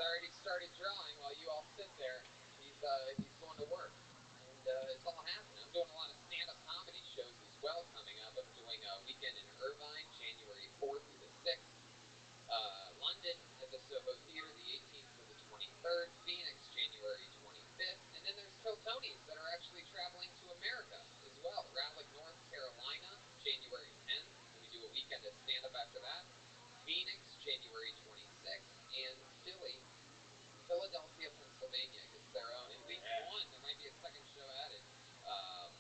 already started drawing while you all sit there. He's going to work, and it's all happening. I'm doing a lot of stand-up comedy shows as well coming up. I'm doing a weekend in Irvine, January 4th through the 6th. London at the Soho Theater, the 18th to the 23rd. Phoenix, January 25th. And then there's Kiltonies that are actually traveling to America as well. Raleigh, North Carolina, January 10th. And we do a weekend of stand-up after that. Phoenix, January 26th. And Philadelphia, Pennsylvania gets their own. In week one, there might be a second show added.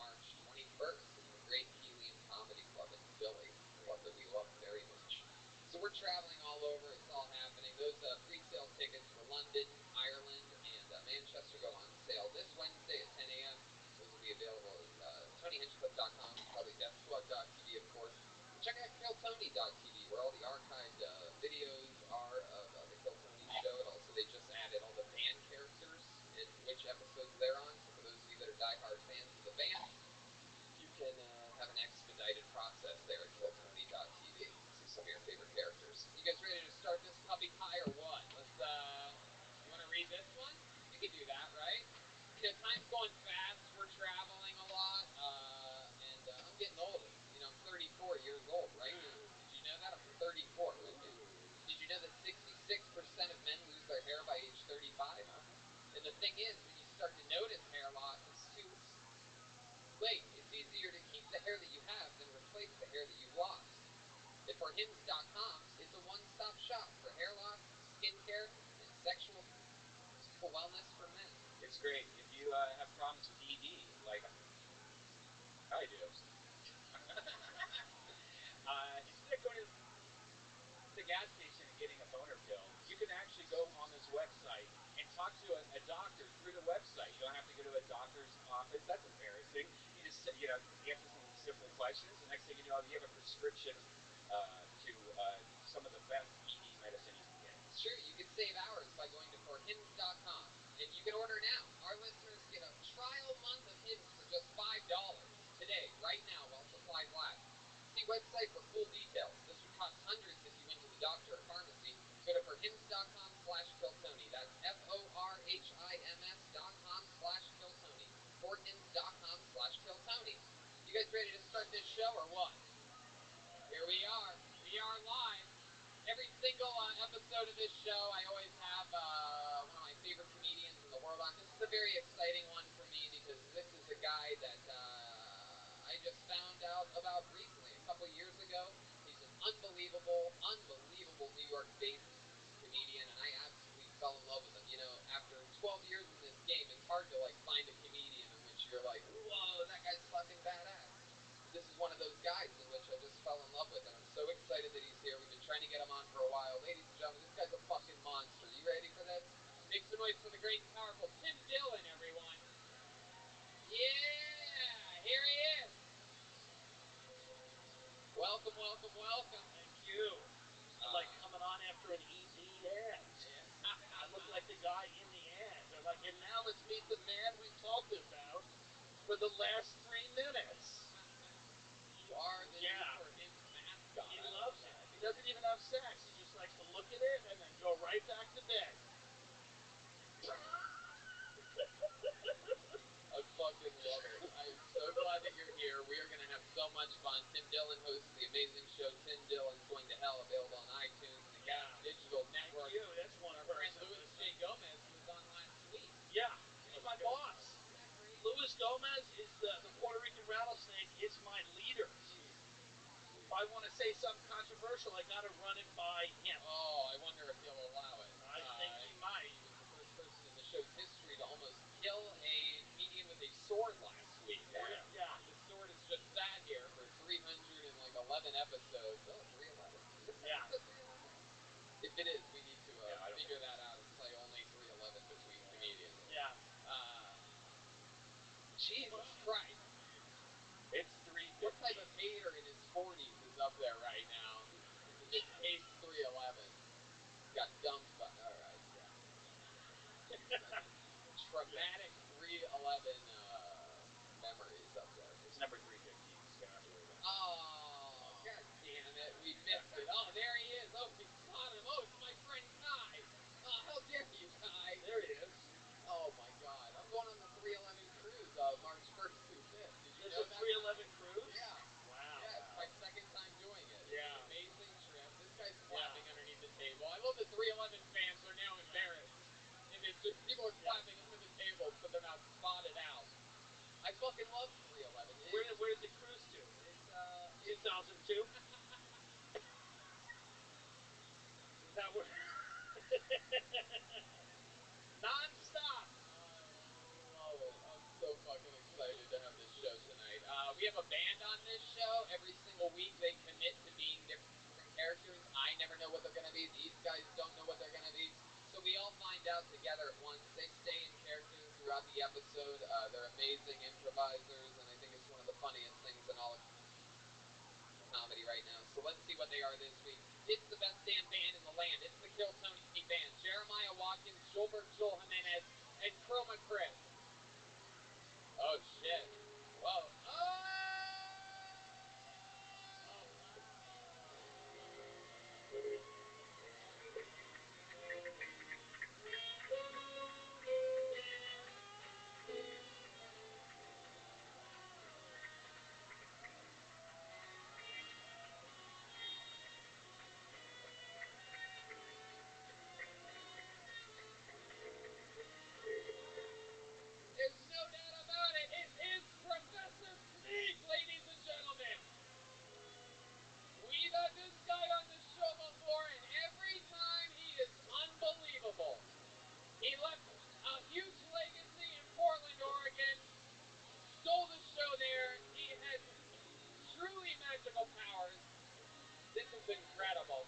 March 21st in the Great Helium Comedy Club in Philly. A club that we love very much. So we're traveling all over. It's all happening. Those pre-sale tickets for London, Ireland, and Manchester go on sale this Wednesday at 10 a.m. Those will be available at TonyHinchcliffe.com, probably DeathSquad.tv, of course. And check out KillTony.tv, where all the archived videos are of the Kill Tony show. And also, they just added all the band characters and which episodes they're on. So for those of you that are diehard fans of the band, you can have an expedited process there at KillTony.tv. See some of your favorite characters. You guys ready to start this puppy pie or what? Let's, you want to read this one? We can do that, right? You know, time's going fast. We're traveling a lot, and I'm getting older. You know, I'm 34 years old right now. Did you know that? I'm 34. Ooh. Did you know that 66% of men lose their hair by age 35? And the thing is, when you start to notice hair loss, it's too late. It's easier to keep the hair that you have than replace the hair that you've lost. And for Hims.com, it's a one-stop shop for hair loss, skincare, and sexual wellness for men. It's great. If you have problems with ED, like I do, instead of going to the gas station and getting a boner pill, you can actually go on this website and talk to a doctor through the website. You don't have to go to a doctor's office. That's embarrassing. You just, answer some simple questions. The next thing you know, you have a prescription to some of the best ED medicine you can get. Sure, you can save hours by going to forhims.com. And you can order now. Our listeners get a trial month of Hims for just $5 today, right now, while supplies last. See website for full details. This would cost hundreds if you went to the doctor or pharmacy. Go to forhims.com/killtony. That's forhims.com/killtony. forhims.com/killtony. You guys ready to start this show or what? Here we are. We are live. Every single episode of this show, I always have one of my favorite comedians in the world on. This is a very exciting one for me because this is a guy that I just found out about recently, a couple years ago. He's an unbelievable New York-based comedian, and I absolutely fell in love with him. You know, after 12 years in this game, it's hard to, find a comedian in which you're like, whoa, that guy's fucking badass. This is one of those guys in which I just fell in love with, and I'm so excited that he's here. We've been trying to get him on for a while. Ladies and gentlemen, this guy's a fucking monster. You ready for this? Make some noise for the great and powerful Tim Dillon, everyone. Yeah, here he is. Welcome, welcome, welcome. Thank you. I'm like coming on after an ED ad. Yeah. I look like the guy in the ad. They're like, and now let's meet the man we talked about for the last 3 minutes. You are the Yeah. new for him mascot. He loves it. He doesn't even have sex. He just likes to look at it and then go right back to bed. I fucking love it. I am so glad that you're here. We are going to have so much fun. Tim Dillon hosts the amazing show Tim Dillon's Going to Hell, available on iTunes and the Gas Digital Network. Thank you. That's one Our friend Louis J. Gomez was on last week. Yeah, he's my boss. Luis Gomez is the Puerto Rican rattlesnake is my leader. If I want to say something controversial, I got to run it by him. Oh, I wonder if he'll allow it. I think he might. He was the first person in the show's history to almost kill a comedian with a sword last week. Yeah. The sword has just sat here for 311 episodes. Oh, 311. Is this episode 311? If it is, we need to figure that out and play only 311 between comedians. Yeah. Jesus Christ. It's 3:50. What type of hater in his 40s is up there right now? It just hates 311. Got dumped by. Alright, yeah. Traumatic 311 memories up there. It's number 315. It's gonna have to worry about it. Oh, god damn it. We missed it. Oh, there he is. Oh, we got him. Oh, it's my friend Kai. Oh, how dare you. fucking love 311. Where does it cruise to? It's 2002? Is that where? Non-stop. I love it. I'm so fucking excited to have this show tonight. We have a band on this show. Every single week they commit to being different characters. I never know what they're going to be. These guys don't know what they're going to be. So we all find out together at once. They stay in character throughout the episode. They're amazing improvisers, and I think it's one of the funniest things in all of comedy right now. So let's see what they are this week. It's the best damn band in the land. It's the Kill Tony Band. Jeremiah Watkins, Joel Jimenez, and Chroma Chris. Oh shit. Whoa. Oh! There's no doubt about it. It is Professor Sneak, ladies and gentlemen. We've had this guy on the show before, and every time he is unbelievable. He left a huge legacy in Portland, Oregon, stole the show there. He has truly magical powers. This is incredible.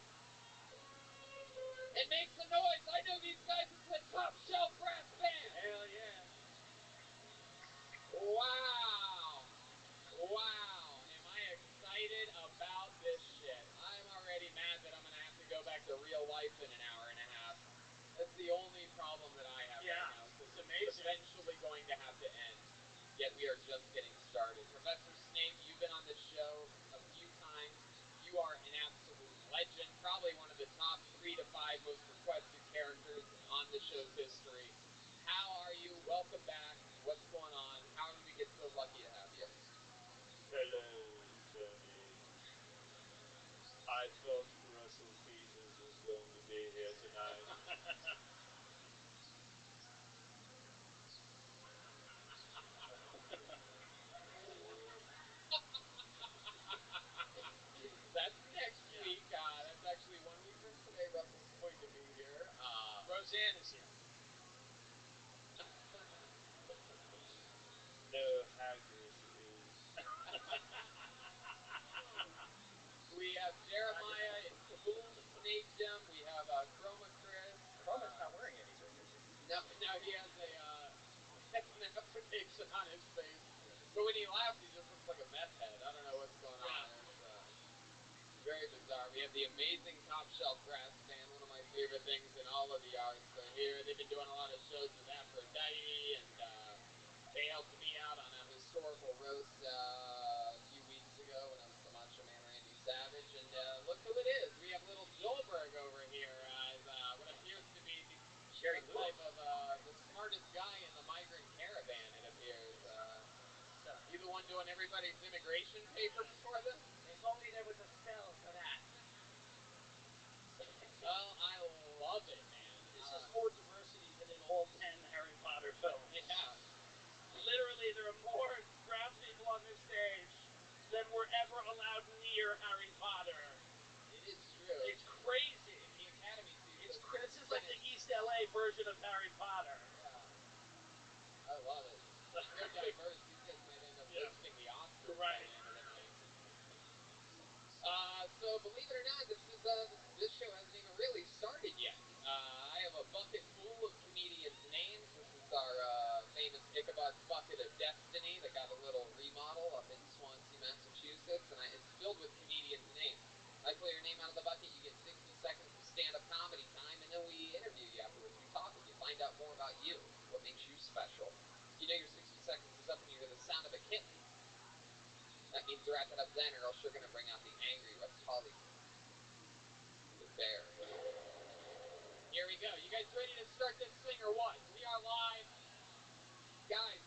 And make some noise. I know these guys. It's the Top Shelf Brass Band. Hell yeah. Wow. Wow. Am I excited about this shit? I'm already mad that I'm going to have to go back to real life in an hour and a half. That's the only problem that I have right now. So It's amazing. Eventually going to have to end. Yet we are just getting started. Professor Snape, you've been on this show a few times. You are an absolute legend. Probably one of the top 3 to 5 most requested characters on the show's history. How are you? Welcome back. What's going on? How did we get so lucky to have you? Hello, Tony. I thought Russell Peters was going to be here tonight. That's next week. That's actually 1 week from today. Russell's going to be here. Roseanne is here. No, Hagrid is. We have Jeremiah in full Snapedom. We have Chroma Chris. Chroma's not wearing anything, is he? No, he has an application on his face. But when he laughs, he just looks like a meth head. I don't know what's going on. It's very bizarre. We have the amazing Top Shelf Brass Band, one of my favorite things in all of the arts. They're here. They've been doing a lot of shows with Aphrodite, and they helped me out on a historical roast a few weeks ago when I was the Macho Man Randy Savage. And look who it is. We have little Joelberg over here as what appears to be Jerry some type of the smartest guy in the migrant caravan, it appears. You the one doing everybody's immigration papers for them? If only there was a spell for that. Well, I love it, man. This is more diversity than in all 10 Harry Potter films. Yeah. Literally, there are more brown people on this stage than were ever allowed near Harry Potter. It is true. It's crazy. The Academy sees This is like the East LA version of Harry Potter. Yeah. I love it. They're diverse. These guys might end up hosting the Oscars by the end of the night. So believe it or not, this show hasn't even really started yet. I have a bucket full of comedians' names. This is our famous Ichabod Bucket of Destiny that got a little remodel up in Swansea, Massachusetts, and it's filled with comedians' names. I pull your name out of the bucket, you get 60 seconds of stand-up comedy time, and then we interview you afterwards. We talk with you, find out more about you, what makes you special. You know your 60 seconds is up when you hear the sound of a kitten. That means to wrap it up then, or else you're going to bring out the angry West Hollywood. The bear. Here we go. You guys ready to start this thing or what? We are live. Guys,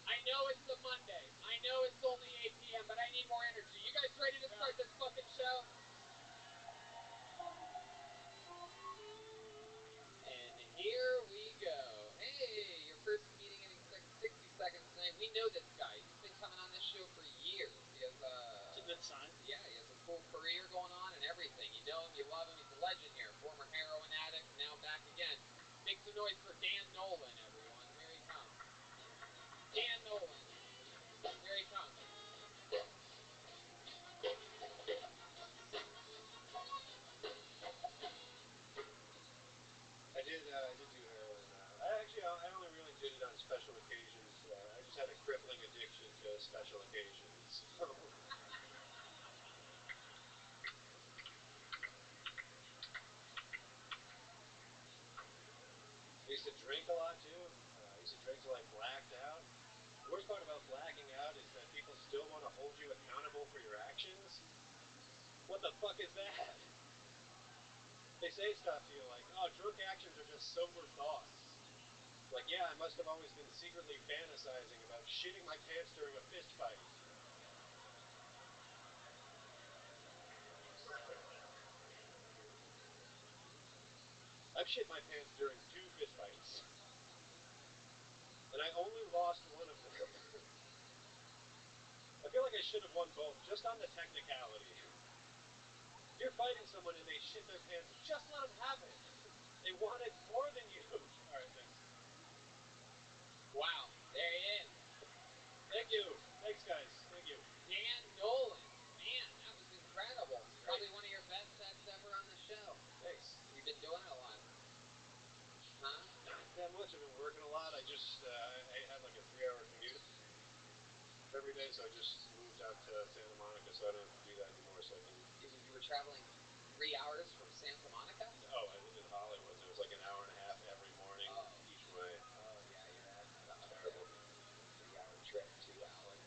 I know it's a Monday. I know it's only 8 p.m., but I need more energy. You guys ready to start this fucking show? And here we go. Hey, your first comedian getting 60 seconds tonight. We know that noise for Dan Nolan, everyone. Here he comes. Dan Nolan. Here he comes. I did do heroin. I only really did it on special occasions. I just had a crippling addiction to special occasions. I used to drink a lot too. I used to drink till I blacked out. The worst part about blacking out is that people still want to hold you accountable for your actions. What the fuck is that? They say stuff to you like, oh, drunk actions are just sober thoughts. Like, yeah, I must have always been secretly fantasizing about shitting my pants during a fist fight. I've shit my pants during 2 fist fights. And I only lost one of them. I feel like I should have won both, just on the technicality. If you're fighting someone and they shit their pants, just let them have it. They want it more than you. All right, thanks. Wow, there he is. Thank you. Thanks, guys. Thank you. Dan Nolan. Man, that was incredible. Probably one of your best sets ever on the show. Thanks. You've been doing it a lot. Huh? Not that much. I've been working a lot. I had like a 3-hour commute every day, so I just moved out to Santa Monica, so I don't have to do that anymore. So I can. You were traveling 3 hours from Santa Monica? No, I lived in Hollywood, so it was like an hour and a half every morning each way. Oh yeah, you're at Terrible. 3-hour trip, 2 hours.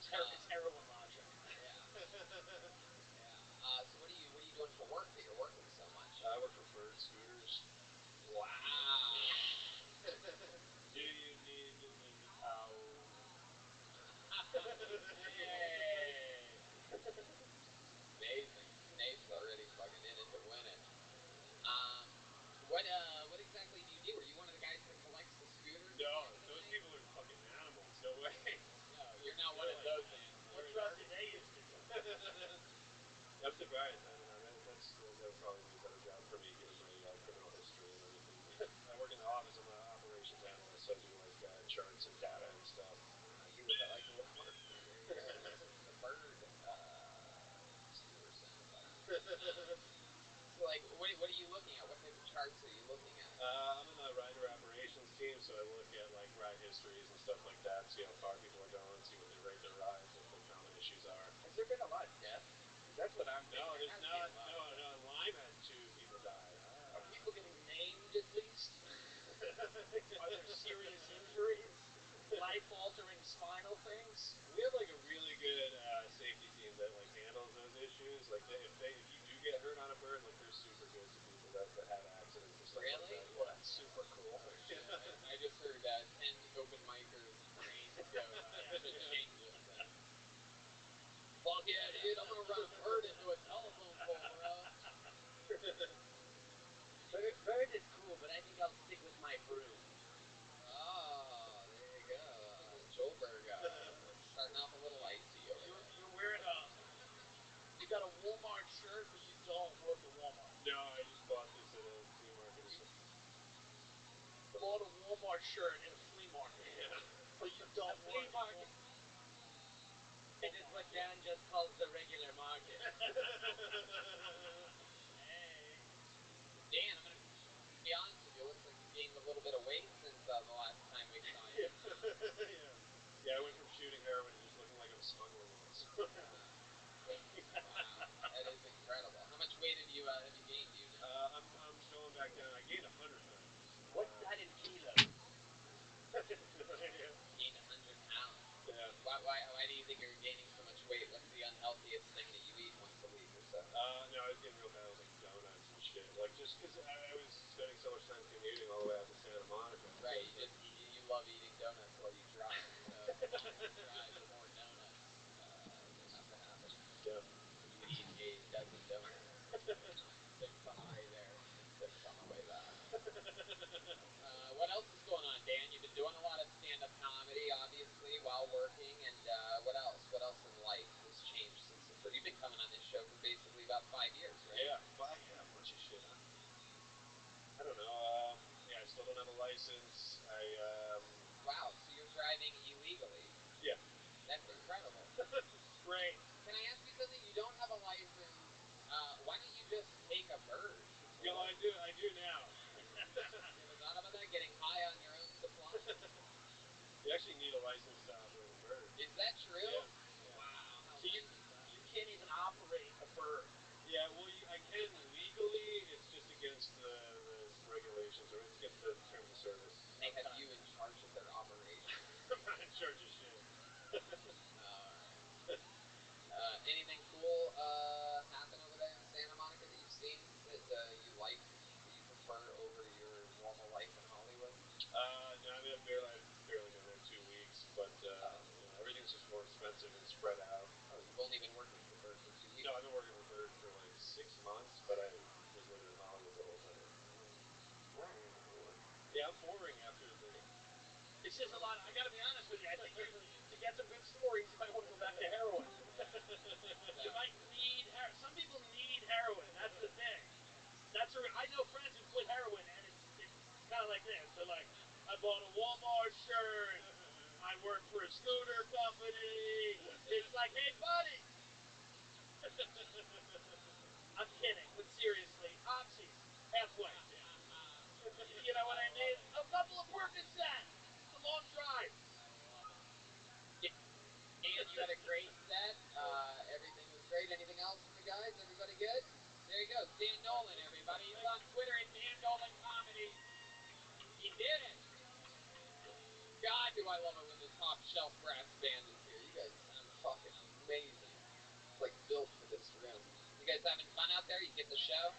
It's heroin logic. Yeah. Yeah. So what are you doing for work that you're working so much? I work for Bird Scooters. Wow. Do you need any towel? Hey. Amazing. Nate's already fucking in it to win it. What exactly do you do? Are you one of the guys that collects the scooters? No, those people are fucking animals. No way. No, you're not one of those animals. What drugs do they use to do? I'm surprised. I don't know. That would probably be a better job for me, given my criminal history and everything. I work in the office. I'm an operations analyst, so I do like charts and data and stuff. You would like a little more. The bird scooter sound better. So, like, what are you looking at? What type of charts are you looking at? I'm in the rider operations team, so I look at like ride histories and stuff like that, see how far people are going, see what they rate their rides, what the common issues are. Has there been a lot of deaths? That's what I'm thinking. No, there's not. No, Lime had 2 people die. Are people getting maimed at least? Are there serious injuries? Life-altering spinal things? We have like a really good safety team that like handles those issues. Like if you do get hurt on a bird, like they're super good to people that have accidents and stuff Really? like that. Well, that's super cool. Yeah, I just heard 10 open micers brains go changeless. Fuck yeah, dude! I'm gonna run a bird into a telephone pole, bro. Bird is cool, but I think I'll stick with my broom. Oh, there you go, Joelberg. Starting off a little icy over there. You're wearing you got a Walmart shirt, but you don't work at Walmart. No, I just bought this at a flea market or something. Bought a Walmart shirt at a flea market. Yeah. But you don't A flea work market. It is what Dan just calls the regular market. Hey, Dan, I'm gonna be honest with you. It looks like you gained a little bit of weight since the last time we saw you. Yeah, I went from shooting heroin to just looking like I'm smuggling it. Wow, that is incredible. How much weight have you gained? Do you know? I'm going back down. I gained 100 pounds. What's that in kilos? No idea. Gained 100 pounds. Yeah. Why do you think you're gaining so much weight? What's the unhealthiest thing that you eat once a week or so? No, I was getting real bad with like donuts and shit. Like just because I was spending so much time commuting all the way out to Santa Monica. Right, you love eating donuts while you drive. So the longer you drive, the more donuts will have to happen. Yeah. You would eat a dozen donuts. 6 on the way there, 6 on the way back. What else is going on, Dan? You've been doing a lot of stand-up comedy, obviously, while working, and what else? What else in life has changed since the first? You've been coming on this show for basically about 5 years, right? Yeah, a bunch of shit. I don't know. license. Wow, so you're driving illegally? Yeah. That's incredible. Great. Can I ask you something? You don't have a license. Why don't you just take a bird? You know, I do now. You ever thought about that? Getting high on your own supply? You actually need a license to operate a bird. Is that true? Yeah. Wow. How So you lame is that? can't even operate a bird. Yeah, well, I can legally. It's just against the regulations, or it's against the terms of service. And they have you in charge of their operation. I'm not in charge of shit. Alright. Anything cool happen over there in Santa Monica that you've seen that you like, that you prefer over your normal life in Hollywood? No, I mean, I've barely been there 2 weeks, but you know, everything's just more expensive and spread out. Oh, you've only been working for Bird for 2 weeks. No, I've been working for Bird for like 6 months, but I was living in Hollywood the whole time. Boring in Hollywood. Yeah, I'm boring after the. It's just a lot. I got to be honest with you. I think to get some good stories, you might want to go back to heroin. You might need heroin. Some people need heroin. That's the thing. I know friends who quit heroin, and it's kind of like this. They're like, I bought a Walmart shirt. I work for a scooter company. It's like, hey, buddy. I'm kidding, but seriously, Oxys, halfway. You know what I mean? A couple of Percocet. It's a long drive. And you had a great set. Everything was great. Anything else from the guys? Everybody good? There he goes. Dan Dolan, everybody. He's on Twitter at Dan Dolan Comedy. He did it. God, do I love it when the top shelf brass band is here. You guys sound fucking amazing. It's like built for this room. You guys having fun out there? You getting the show?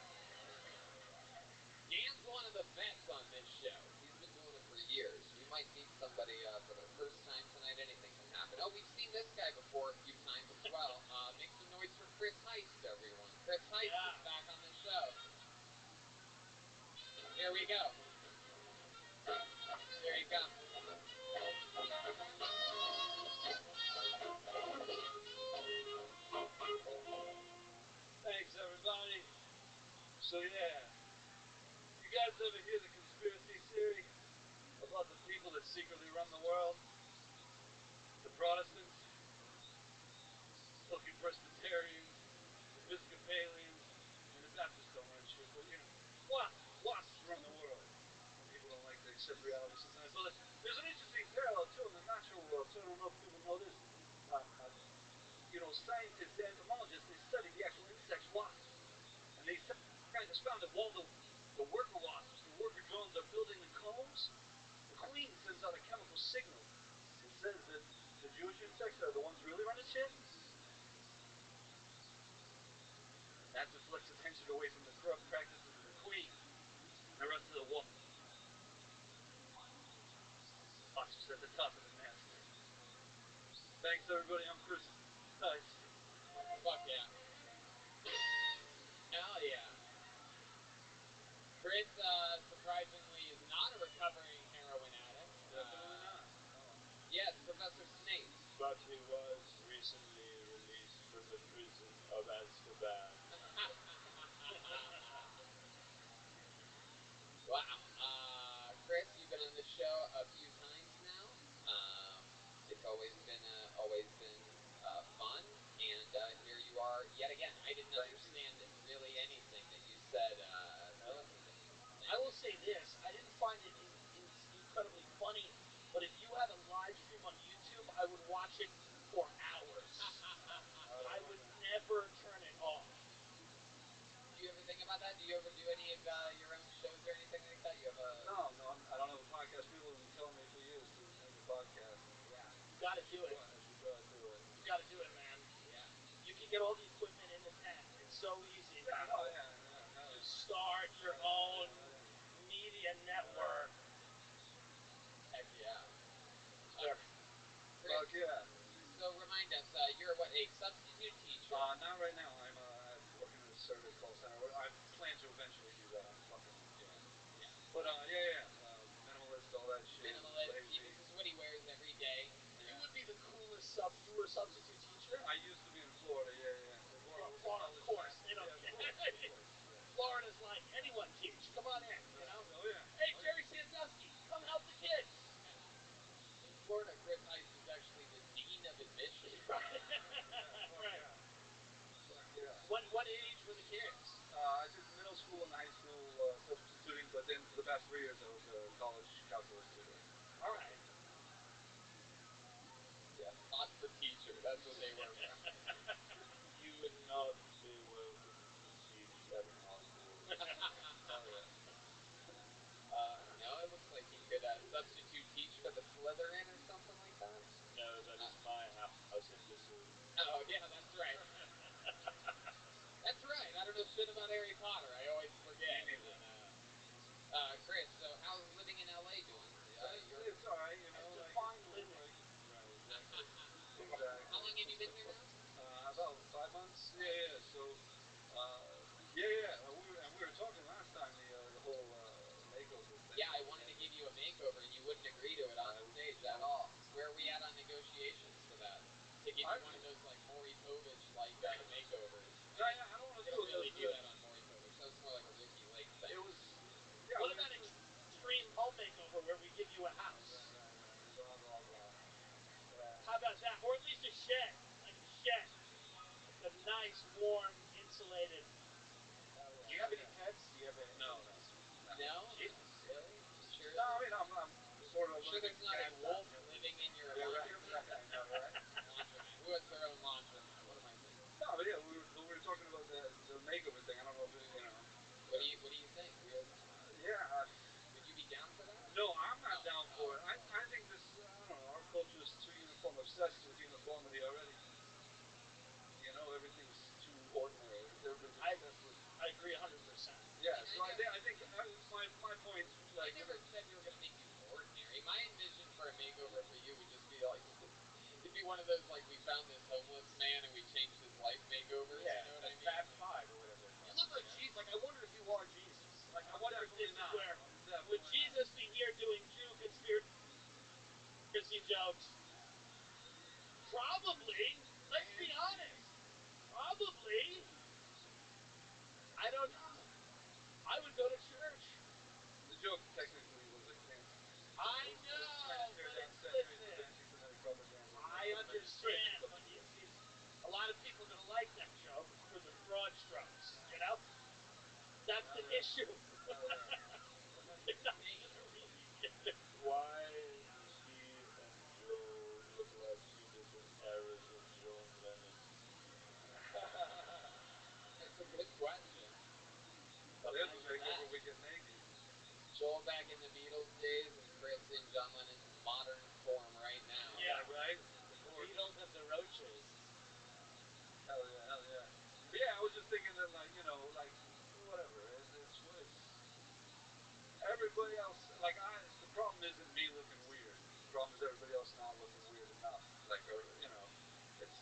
Dan's one of the vets on this show. He's been doing it for years. We might meet somebody for their first time tonight. Anything can happen. Oh, we've seen this guy before a few times as well. Make some noise for Chris Heist, everyone. Chris Heist is back on the show. Here we go. Here he comes. Thanks, everybody. So, yeah. You guys ever hear the conspiracy theory about the people that secretly run the world? The Protestants, Hooky Presbyterians, Episcopalians, and the Baptists don't run shit, but, you know, wasps run the world. And people don't like to accept reality sometimes. Well, there's an interesting parallel, too, in the natural world, so I don't know if people know this. You know, scientists, entomologists, they study the actual insects, wasps. And these scientists found that while the worker wasps, the worker drones are building the combs, the queen sends out a chemical signal. It says that the Jewish insects are the ones really running shit. That deflects attention away from the corrupt practices of the queen and the rest of the wasps at the top of the nest. Thanks, everybody. I'm Chris. Nice. Fuck yeah. Hell yeah. Chris, surprisingly, is not a recovering heroin addict. Definitely not. No. Yes, Professor Snape. But he was recently released from the prison of Azkaban. Wow. Chris, you've been on this show a few times now. It's always been fun, and here you are yet again. I didn't understand really anything that you said. I will say this. I didn't find it incredibly funny, but if you have a live stream on YouTube, I would watch it for hours. I would never turn it off. Do you ever think about that? Do you ever do any of your own shows or anything like that? You have a... No, I don't have a podcast. People have been telling me for years to make a podcast. Yeah. You gotta do it. You gotta do it. You gotta do it, man. Yeah. You can get all the equipment in the tent. It's so easy. Yeah, Now. yeah. You start your own media network. Heck yeah. Sure. Chris, Fuck yeah. so remind us, you're what, a substitute teacher? Not right now. I'm working at a service call center. I plan to eventually do that. I'm fucking, Yeah. But, yeah. Minimalist, all that shit. Minimalist. Lazy. This is what he wears every day. You would be the coolest you were a substitute teacher? I used to be in Florida, yeah. Florida, of course. They don't care. Of course. Florida's like, anyone teach. Come on in, you know? Oh, yeah. Hey, Jerry Sandusky, come 3 years, I was a college calculus tutor. All right. Yeah, taught for teacher. That's what they were. You would not be welcome to teach at Hogwarts. Hell yeah. No, it looks like he could substitute teach for the Slytherin or something like that. No, that is my house in Missouri. Oh, yeah, that's right. That's right. I don't know shit about Harry Potter. I always forget. Me neither. Chris, so how's living in LA doing? It's all right, you know. It's like, fine living. Like, right, exactly. Exactly. How long have you been here now? About 5 months. Yeah. So, yeah. We were talking last time the whole makeover thing. Yeah, I wanted to give you a makeover, and you wouldn't agree to it on stage at all. Where are we at on negotiations for that? To give you one of those like Maury Povich like makeovers. No, yeah, I don't want to You do don't it. really do that on Maury Povich. That was more like a Ricky Lake thing. It was. Yeah. What about extreme home makeover where we give you a house? Right. Blah blah blah. How about that? Or at least a shed, like a shed, like a nice, warm, insulated. Do you have any pets? Do you have any? No. No? Jesus. Really? You sure? No, I mean I'm sort of. You sure there's not a wolf living in your laundromat? I know, right? Laundromat. Who has their own laundromat? What am I thinking? No, but yeah, we were talking about the makeover thing. I don't know if you know. What do you think? Yeah. Would you be down for that? No, I'm not down for it. I think this. I don't know. Our culture is too uniform, obsessed with uniformity already. You know, everything's too ordinary. Everybody's obsessed with. I agree 100%. Yeah, so I think my point. Like, I never said we were going to make you ordinary. My envision for a makeover for you would just be like, it'd be one of those like we found this homeless man and we changed his life makeover. Yeah, you know what I mean? Fab Five or whatever. You look like Jesus. Like I wonder if you are Jesus. Like I wonder if this is not. where would Jesus be here doing Jew conspiracy jokes? Probably. Let's be honest. Probably. I don't know. I would go to church. The joke technically was a can. I Was know, trying to tear but down it's centuries of listen. anti-Semitic propaganda. I understand, but it's a lot of people are gonna like that joke for the broad strokes. You know, that's the issue. They're not gonna really get it. Why does he and Joe look like two different eras of John Lennon? That's a good question. Well, there's a makeover we get naked. Joel back in the Beatles days and Chris in John Lennon's modern form right now. Yeah, right. Beatles and the Roaches. Hell yeah. But yeah, I was just thinking that like like whatever. It's everybody else. Like the problem isn't me looking weird. The problem is everybody else not looking weird enough. Like it's.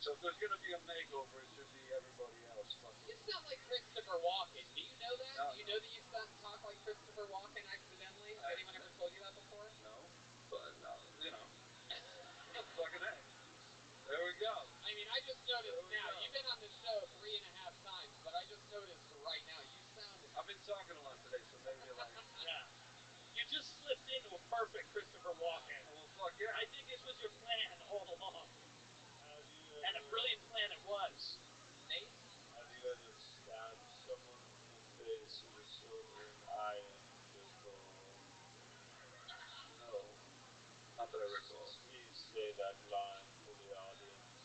So if there's gonna be a makeover, it should be everybody else fucking. You sound like Christopher Walken. Do you know that? No, Do you know that you talk like Christopher Walken accidentally? Has anyone ever told you that before? No, but fucking A. There we go. I mean, I just noticed now. You've been on the show 3.5 times, but I just noticed right now you sound. I've been talking a lot today, so maybe like. Yeah. You just slipped into a perfect Christopher Walken. Well, fuck yeah. I think this was your plan all along. And a brilliant plan it was. Nate? Have you ever stabbed someone in the face with a soldering iron before? No, not that I recall. Please say that line for the audience.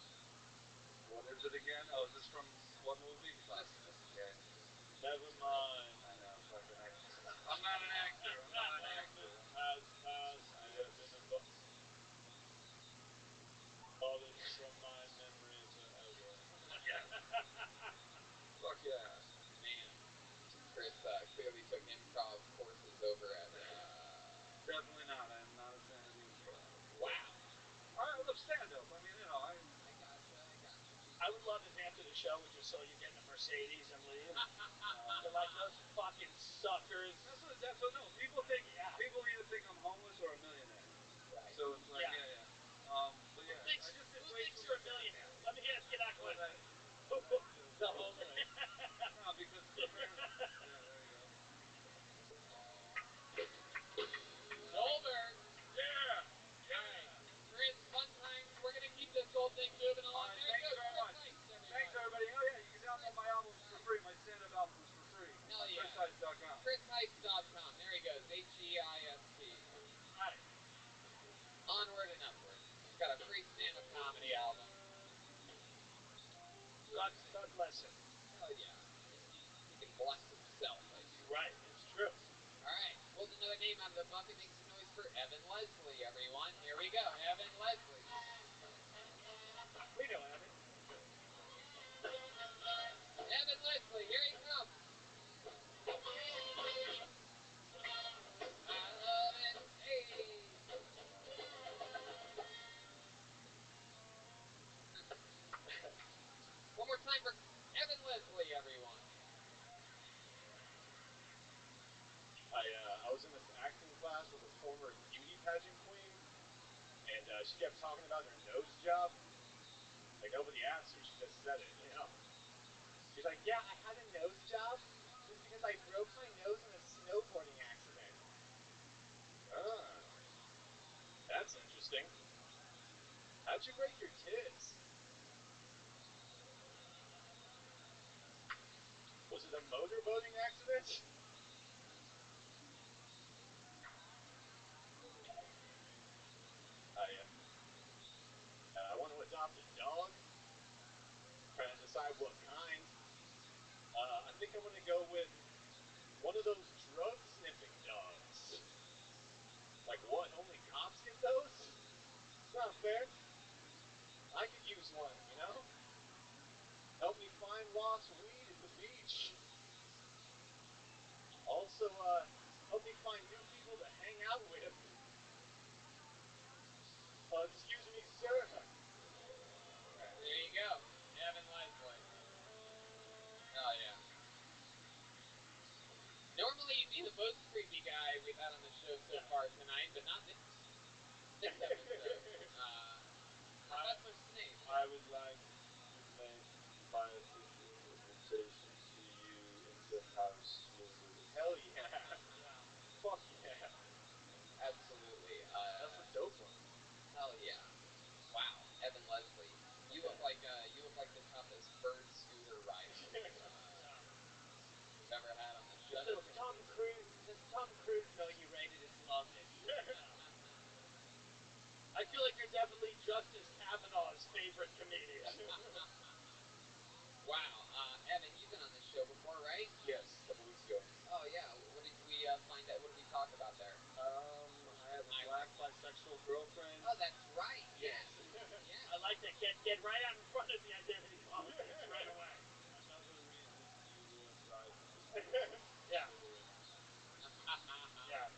What is it again? Oh, is this from what movie? Okay. Never mind. I know, fucking actor. I'm not an actor. Has passed. You have been abolished from my memory forever. Fuck yeah. Man, Chris clearly took improv courses over at. Definitely not. I am not a fan of improv. Wow. I love stand-up. I mean, I gotcha. I would love if after the show we just saw you get in a Mercedes and leave. You're like those fucking suckers. That's what no. People either think I'm homeless or a millionaire. Right. So it's like Yeah. But yeah. Who thinks you're a millionaire? Let me ask you that question. The homeless. No, because apparently. Yeah, there you go. Goldberg. Yeah. All right. Chris, fun times. We're going to keep this whole thing moving along. Right, There thank you you go. very Chris much. Heist, everybody. Thanks, everybody. Oh, yeah, you can download my albums for free. My stand-up albums for free. Hell On yeah. ChrisHeist.com. ChrisHeist.com. There he goes. God bless him. Hell yeah. He can bless himself, I do. Right, it's true. All right, pulls another name out of the bucket, makes some noise for Evan Leslie, everyone. Here we go, Evan Leslie. We know Evan. Evan Leslie, here he comes. I love it. Hey. One more time for Evan Leslie, everyone. I was in this acting class with a former beauty pageant queen, and she kept talking about her nose job. Like, nobody asked her, she just said it, you know? She's like, yeah, I had a nose job just because I broke my nose in a snowboarding accident. Ah, that's interesting. How'd you break your tits? Was it a motorboating accident? I want to adopt a dog. Trying to decide what kind. I think I'm gonna go with one of those drug sniffing dogs. Like what? Only cops get those? It's not fair. I could use one, you know? Help me find lost weed at the beach. Also, help me find new people to hang out with. Excuse me, sir. There you go, Evan Leslie. Oh yeah. Normally you'd be the most creepy guy we've had on the show so far tonight, but not this episode. Professor Snape. I would like to make my official invitation to you into House Smoothie. Hell yeah. Yeah. Fuck yeah. Absolutely. That's a dope one. Hell yeah. Wow, Evan Leslie. You look like the toughest bird scooter rider we've ever had on the show. Does Tom Cruise know you rated as London? I feel like you're definitely Justice Kavanaugh's favorite comedian. Wow, Evan, you've been on this show before, right? Yes, a couple weeks ago. Oh yeah. What did we find out? What did we talk about there? I have a black bisexual girlfriend. Oh, that's right. Yes. I like that. Get right out in front of the identity politics right away. Another reason you will thrive in this Yeah. Yeah.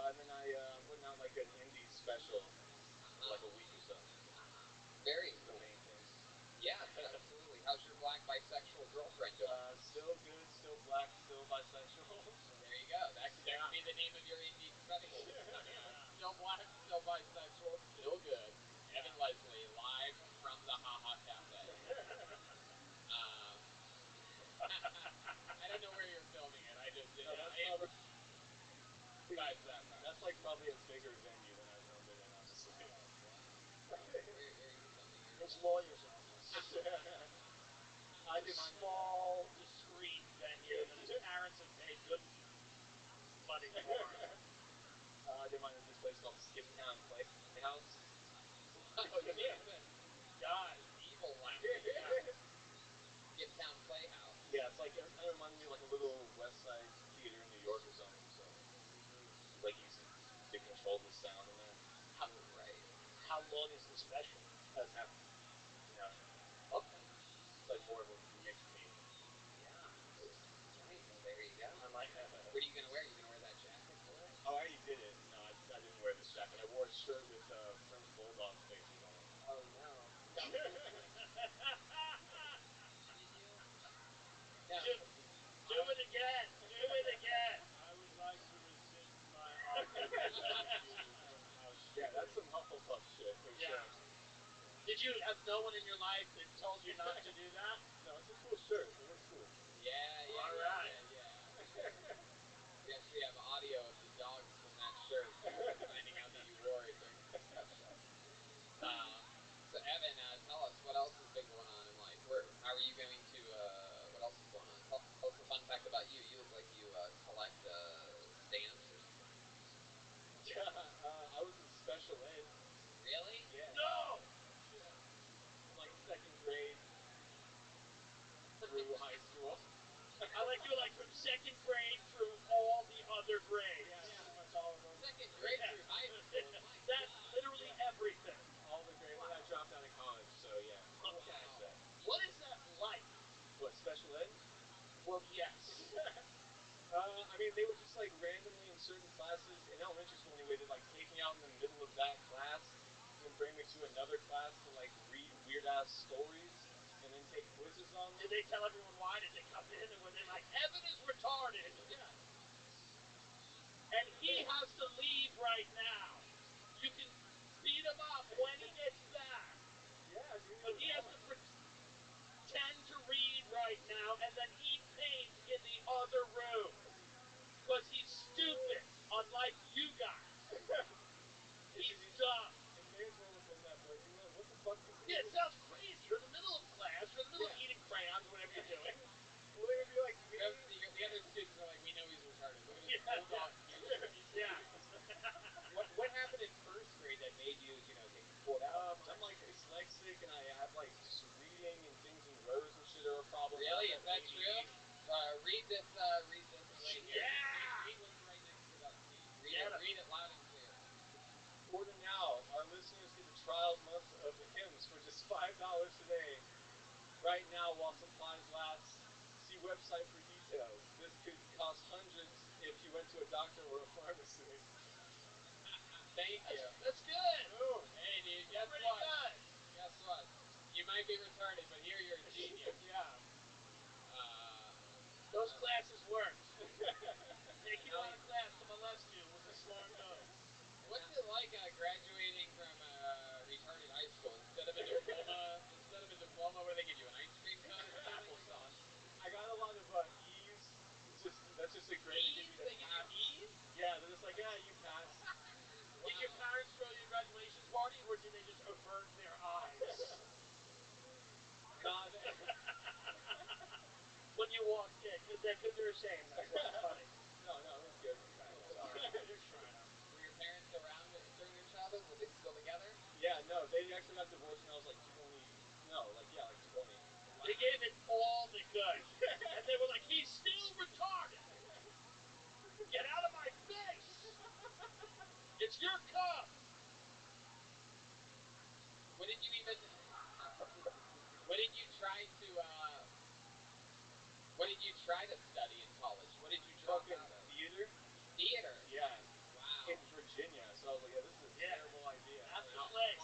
And then I'm putting out like an indie special in like a week or so. Very The cool. main things. Yeah, absolutely. How's your black bisexual girlfriend doing? Still good, still black, still bisexual. There you go. That could be the name of your indie special. Still black, still bisexual, still good. Evan Leslie, live from the Haha Cafe. I don't know where you're filming it. I just did. Besides that fact. That's like probably a bigger venue than I filmed it in, honestly. Where are you filming yours? His lawyer's office. I do mine Small, discreet venue that his parents have paid good money for. I did mine at this place called Skiptown Playhouse. Oh, Jesus. God. Evil laugh. Skiptown Playhouse. Yeah, it's like, it kind of reminds me of like a little West Side theater in New York or something, so like easy to control the sound in there. Right. How long is the special? That's half. Yeah. Okay. It's like more of a mixed meal. Yeah. Right. Well, there you go. I like that. What are you gonna wear? You gonna wear that jacket for it? Oh, I already did it. No, I didn't wear this jacket. I wore a shirt with French bulldog faces on it. Oh no. Did you? No. Do it again. Do it again. I would like to rescind my offer to help you become House Smoothie. Yeah, that's some Hufflepuff shit for Yeah. sure. Did you have no one in your life that told you not to do that? No, it's a cool shirt. It looks cool. Yeah. All right. We actually have audio of the dogs from that shirt finding out that you wore it during the special. So Evan, tell us what else has been going on in life. How are you going to? What else is going on? Tell us a fun fact about you. You look like you collect stamps or something. I was in special ed. Really? Yeah. No. Like second grade. I mean, they would just like randomly in certain classes in elementary school anyway, they'd like take me out in the middle of that class and then bring me to another class to like read weird ass stories and then take quizzes on them. Did they tell everyone why? Did they come in and were they like, Evan is retarded? Yeah. And he has to leave right now. You can beat him up when he gets back. Yeah, dude. But he has to pretend to read right now and then eat paint in the other room. Because he's stupid, unlike you guys. He's dumb. It may as well have been that, but you know what the fuck is Yeah, it sounds crazy. You're in the middle of class, you're in the middle of eating crayons or whatever you're doing. Well, they would be like me. The other students are like, we know he's retarded. Look at his bulldog features. Yeah. What happened in first grade that made you, get pulled out? I'm like dyslexic and I have like just reading and things in rows and shit are a problem. Really? Is that true? Read this right here. Yeah! Read what's right next to that scene. Read it loud and clear. Order now. Our listeners get a trial month of hymns for just $5 today. Right now, while supplies last. See website for details. This could cost hundreds if you went to a doctor or a pharmacy. Thank you. That's good. Boom. Hey, dude, guess Pretty what? good. Guess what? You might be retarded, but here you're a genius. Yeah. Those classes worked. Take you Now out of class to molest you was a smart move. What's it like graduating from retarded high school? Instead of a diploma, what do they give you? An ice cream cone or something? Applesauce. I got a lot of E's. That's just a grade to give you to pass. E's? Yeah, they're just like, yeah, you pass. Did your parents throw you a graduation party or did they just avert their eyes? God. When you walked in, because they're ashamed. That's why it's funny. No, it was good. It's all right. You're trying to. Were your parents around during your childhood? Were they still together? Yeah, no, they actually got divorced when I was like 20. No, like 20. They gave it all they could. And they were like, he's still retarded. Get out of my face. It's your cup. What did you try to study in college? What did you drop Fucking out of? theater? Theater. Yeah. Wow. In Virginia. So I was like, yeah, this is a terrible idea. That's the place.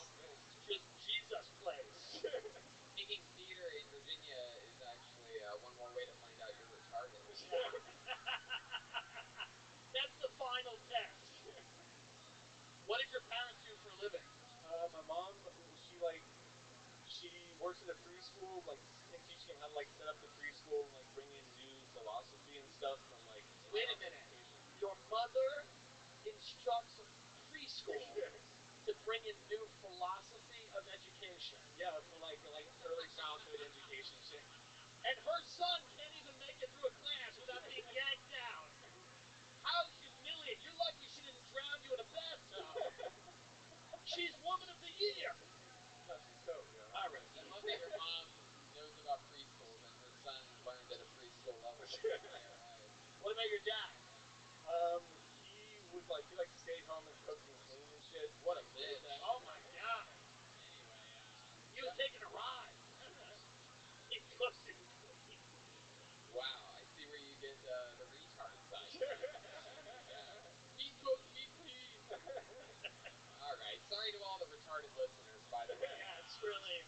Just Jesus place. Taking theater in Virginia is actually one more way to find out you're retarded. Yeah. That's the final test. What did your parents do for a living? My mom, she works at a preschool, like teaching him how to set up the preschool and bring in new philosophy and stuff from Wait a minute. Your mother instructs preschool to bring in new philosophy of education. Yeah, for early childhood education shit. And her son can't even make it through a class without being yanked down. How humiliating. You're lucky she didn't drown you in a bathtub. She's woman of the year. No, she's dope, yo. All right. I love that your mom knows about preschools and her son learned at a preschool level. Right. What about your dad? He stayed home and cooked and cleaned and shit. What a bitch. Oh my God. Anyway, He was taking a ride. He cooked and cleaned. wow, I see where you get the retard side. He cooked, he cleaned. All right, sorry to all the retarded listeners, by the way. Yeah, it's really.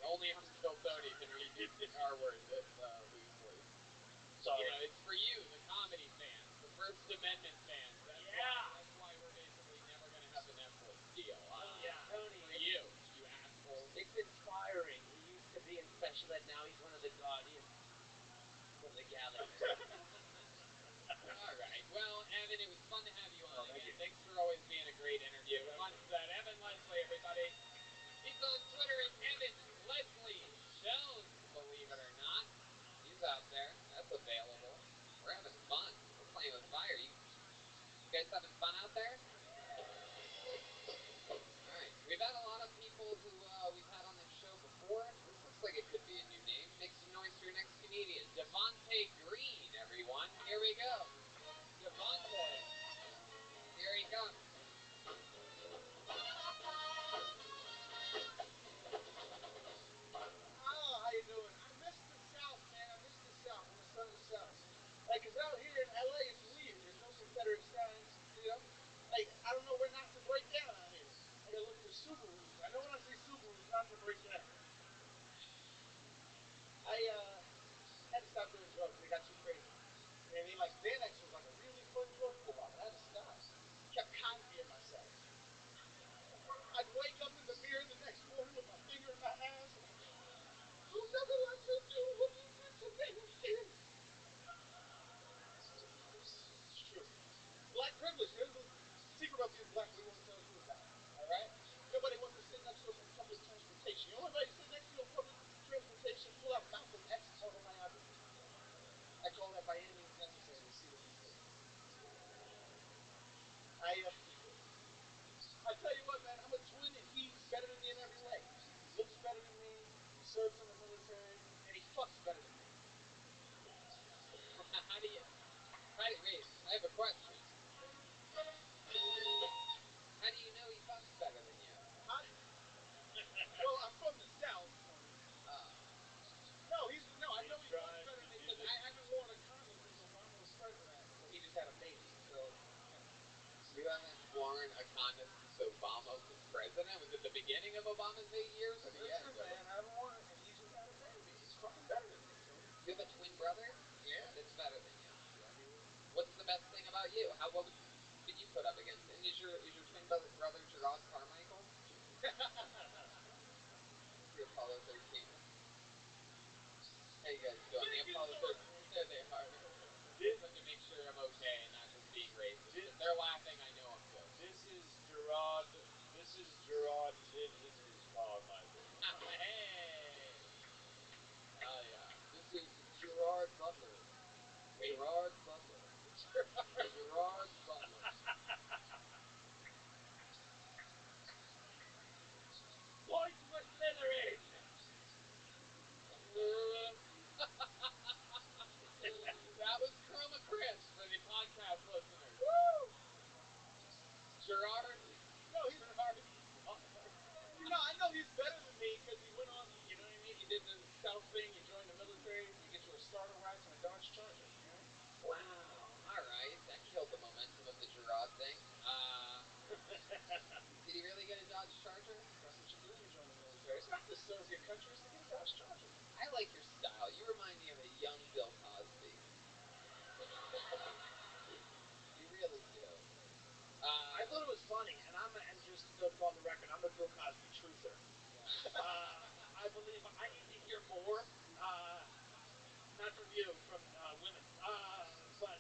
Only Uncle Tony can read these R words this loosely. Sorry. It's for you, the comedy fans, the First Amendment fans. That's why we're basically never going to have the Netflix deal. Tony, for you asshole. It's inspiring. He used to be in special ed, now he's one of the guardians of the galaxy. All right. Well, Evan, it was fun to have you on again. Thank you. Thanks for always being a great interview. Once that Evan Leslie, everybody. He's on Twitter at Evan Leslie Jones, believe it or not. He's out there. That's available. We're having fun. We're playing with fire. You guys having fun out there? All right. We've had a lot of people who we've had on this show before. This looks like it could be a new name. Make some noise for your next comedian. Devontae Green, everyone. Here we go. Devontae. Here he comes. Oh, how you doing? I miss the South, man. I miss the South. I'm a son of the South. Like, 'cause out here in IF people. I tell you what, man, I'm a twin, and he's better than me in every way. He looks better than me. He serves in the military, and he fucks better than me. How do you? Wait, I have a question. How do you know he fucks better than you? Well, I'm from the South, Tony. No, I know he fucks tries better to than me do because the- I haven't worn a condom since Obama was president. Well, he just had a baby, so, you know. You haven't worn a condom since Obama was president? Was it the beginning of Obama's 8 years or the end? Listen, man, I haven't worn it, and he just had a baby. He's fucking better than me, Tony. You have a twin brother? Yeah. That's better than you. Yeah, he is. What's the best thing about you? What did you put up against? And is your twin brother Gerard Carmichael? The Apollo 13. How you guys doing? The Apollo 13. There they are. Just to make sure I'm okay and not just being racist. If they're laughing, I know I'm good. This is Gerard. This is Gerard Jesus Carmichael. Hey! Oh yeah. This is Gerard Butler. Gerard Butler. Gerard Butler. Point with Slytherin. That was Chroma Chris for the podcast listeners. Woo! Gerard. No, he's. Gerard. No, I know he's better than me because he went on. You know what I mean? He did the stealth thing. He joined the military. You get you a starter wax and a Dodge Charger. You know? Wow. All right. That killed the momentum of the Gerard thing. Did he really get a Dodge Charger? That's what you do when you join the military. It's not to serve your country. It's to get a Dodge Charger. I like your style. You remind me of a young Bill Cosby. You really do. I thought it was funny, and just on the record, I'm a Bill Cosby truther. I believe I need to hear more, not from you, from women. But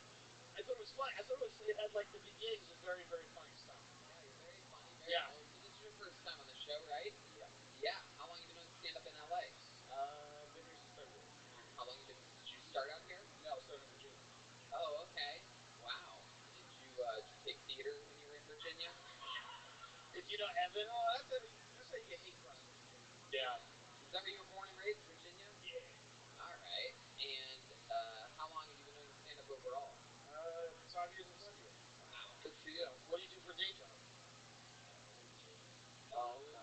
I thought it was funny. I thought it had like the beginnings of very, very funny stuff. Yeah, you're very funny, very Yeah. old. So this is your first time on the show, right? Yeah. Yeah. How long you been doing stand-up in LA? Been here since February. How long you been? Did you start out here? No, I started in Virginia. Oh, okay. Wow. Did you take theater when you were in Virginia? If you know Evan, That's how you get hate crimes in Virginia. yeah. Is that where you were born and raised, Virginia? Yeah. All right. And how long have you been doing stand-up overall? 5 years in February. Wow. Good for you. What do you do for a day job? Oh. So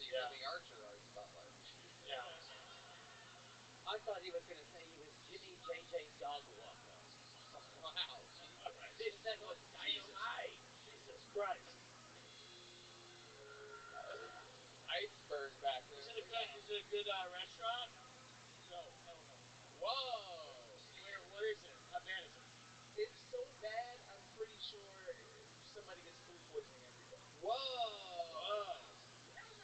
you're Yeah. the Archer Arts Butler. Yeah. I thought he was going to say he was Jimmy JJ's dog walker. Wow. This was dynamite. Jesus Christ. Iceberg back there. Is it a good restaurant? No, hell no. Whoa. Where is it? How bad is it? It's so bad, I'm pretty sure somebody gets food poisoning every day. Whoa.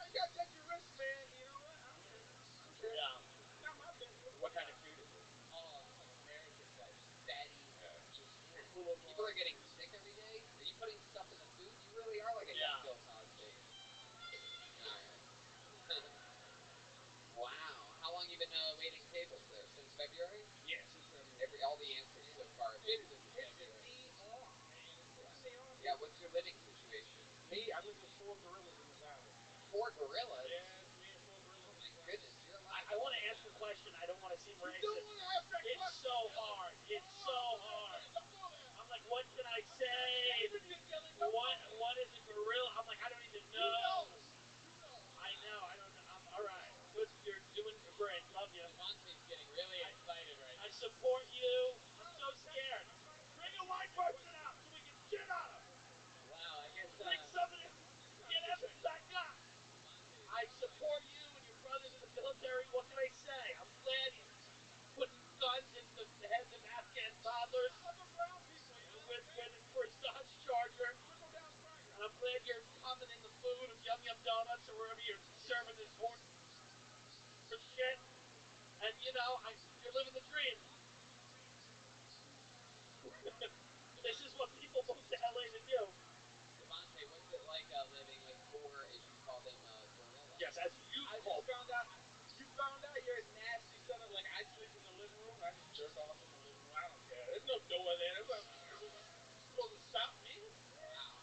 You gotta take your risks, man. You know what? I don't care. Yeah. Not my business. What kind of food is it? Oh, it's like American type. Fatty. Just full of. People are getting sick every day. Are you putting stuff in the food? You really are like a young Bill Cosby. All right. Wow. How long you been waiting tables there? Since February? Yeah, since February. All the answers so far have been since Pissing February. me off, man. It's pissing me off. Yeah, what's your living situation? Me, I live with 4 gorillas in this island. 4 gorillas? Yeah, it's me and 4 gorillas. Oh my goodness, you're alive. I want to ask a question. I don't want to seem You racist. don't want to ask that It's question. so hard. It's so hard. Don't go there. I'm like, what can I say? Don't What is a gorilla? I'm like, I don't even know. You know. I know. I don't know. I'm all right. Good. You're doing great. Love you. Devontae's getting really excited right now. I support you. I'm so scared. Bring a white person out so we can shit on him. Wow, I guess Bring somebody. Get Evan back up. I support you and your brothers in the military. What can I say? I'm glad you're putting guns in the heads of Afghan toddlers for his Dodge Charger. And I'm glad you're coming in the food of Yum Yum Donuts or wherever you're serving this horse shit. And you know, you're living the dream. This is what people move to LA to do. Devontae, what's it like living with 4, as you call them, gorillas? Yes, as you call them. You found out you're a nasty son of. Like, I sleep in the living room. I just jerk off in the living room. I don't care. There's no door there. There's no supposed to stop me. Wow.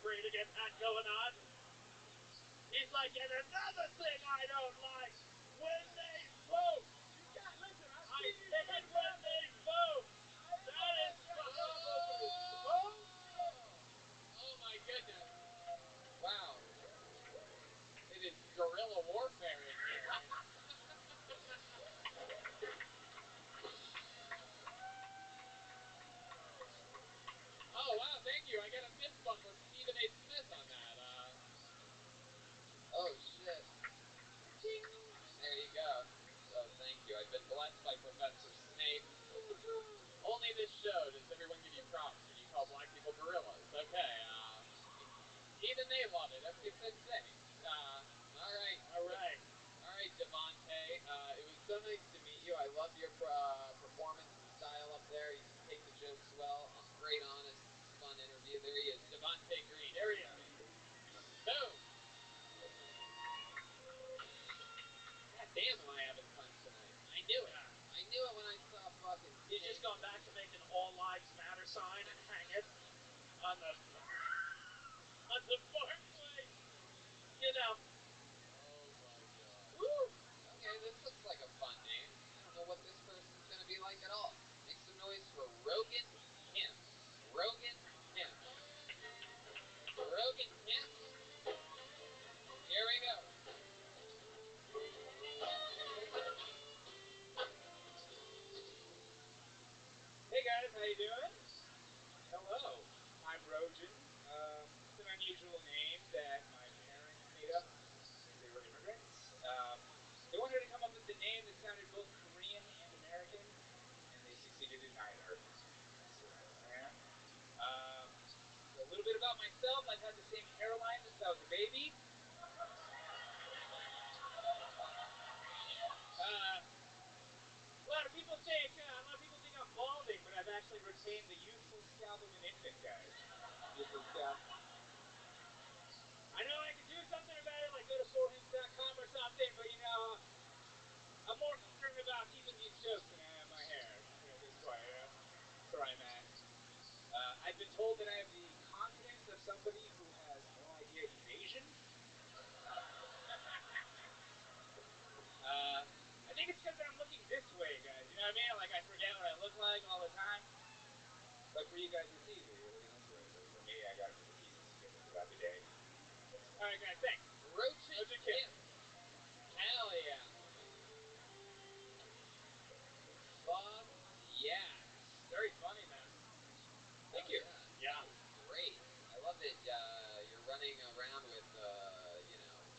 for you to get that going on. He's like, and another thing I don't like, when they vote. You got, listen, I said when they vote. That is probably. Oh my goodness. Wow. It is guerrilla warfare in here. Oh wow, thank you. I got a fist bump from Stephen A. Smith on that. Oh shit. Ding. There you go. So thank you. I've been blessed by Professor Snape. Only this show does everyone give you props when you call black people gorillas. Okay, even they love it. It's insane. All right. All right. All right, Devontae. It was so nice to meet you. I loved your performance and style up there. You take the jokes well. Great, honest, fun interview. There he is, Devontae Green. There he is. Boom. God damn, am I having fun tonight? I knew it. I knew it when I saw fucking. He's just gone back to make an All Lives Matter sign and hang it on the porchway. You know. Oh my god. Woo! Okay, this looks like a fun name. I don't know what this person's gonna be like at all. Make some noise for Rogan Kim. Rogan Kim. Rogan Kim. Here we go. Hey guys, how you doing? Hello, I'm Rogan. It's an unusual name that my parents made up because they were immigrants. They wanted to come up with a name that sounded both Korean and American, and they succeeded in neither. So I am. A little bit about myself. I've had the same hairline since I was a baby. A lot of people think I'm balding, but I've actually retained the youthful scalp of an infant, guys. Youthful scalp. I know I could do something about it, like go to soulhints.com or something, but you know, I'm more concerned about keeping these jokes than I am my hair. At this point, that's where I'm at. I've been told that I have the confidence of somebody who has no idea he's Asian. I think it's because I'm looking this way, guys. You know what I mean? Like I forget what I look like all the time. But for you guys, it's easy. You're looking this way. But for me, I gotta put the pieces together throughout the day. All right, guys. Thanks. Rogan Kim. Hell yeah. Fuck yes. Very funny, man. Thank you. Yeah. That was great. I love that you're running around with,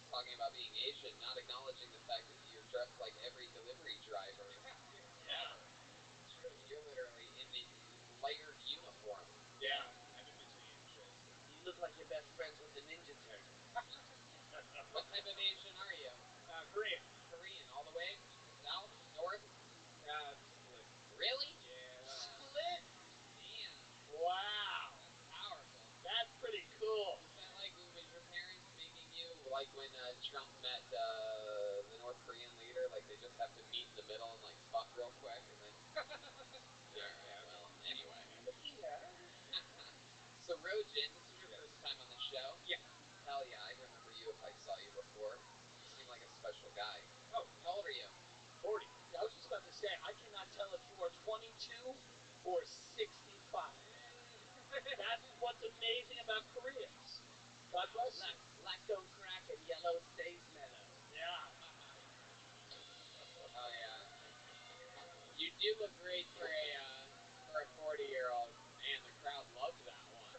talking about being Asian, not acknowledging the fact that you're dressed like every delivery driver. Yeah. It's true. You're literally in the layered uniform. Yeah. I'm in between shows. You look like you're best friends with the Ninja Turtle. What type of Asian are you? Korean. Korean, all the way? South? North? Split. Really? Yeah. Split? Damn. Wow. That's powerful. That's pretty cool. Is that like, was your parents making you, like when Trump met the North Korean leader, like they just have to meet in the middle and like fuck real quick and then... Alright, well, anyway. So Rogan, this is your first time on the show? Yeah. Hell yeah, I'd remember you if I saw you before. You seem like a special guy. Oh, How old are you? 40. Yeah, I was just about to say, I cannot tell if you are 22 or 65. That's what's amazing about Koreans. God bless you. Black don't crack and yellow stays mellow. Yeah. Oh yeah. You do look great for a 40-year-old. Man, the crowd loves that one.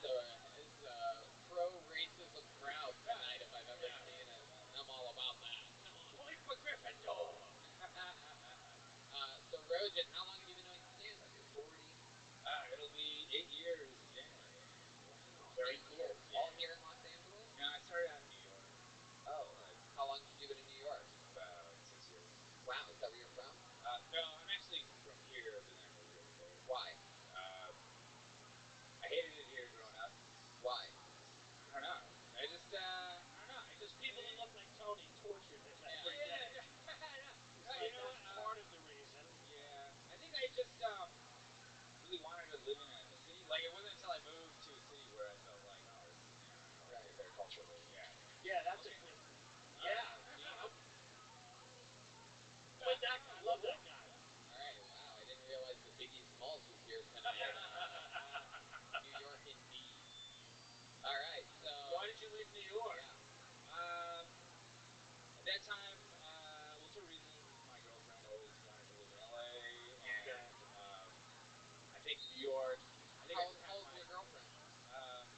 So it's a pro-racism crowd tonight if I've ever seen it. I'm all about that. Point for Gryffindor. So Rogan, how long have you been doing stand-up? You're 40. It'll be 8 years in January. Very 8 cool. years. All here in Los Angeles? No, I started out in New York Oh, how long did you do it in New York? about 6 years. Wow, is that where you're from? No, I'm actually from here, but then I moved over there. Why? I hated it here growing up. Why? I don't know. I don't know. Just people that look like Tony tortured him every day. Yeah. It's like that's part of the reason. Yeah. I think time, well, two reasons. My girlfriend always wanted to live in LA, and I think New York. I think How I old, just how have old's my. your girlfriend?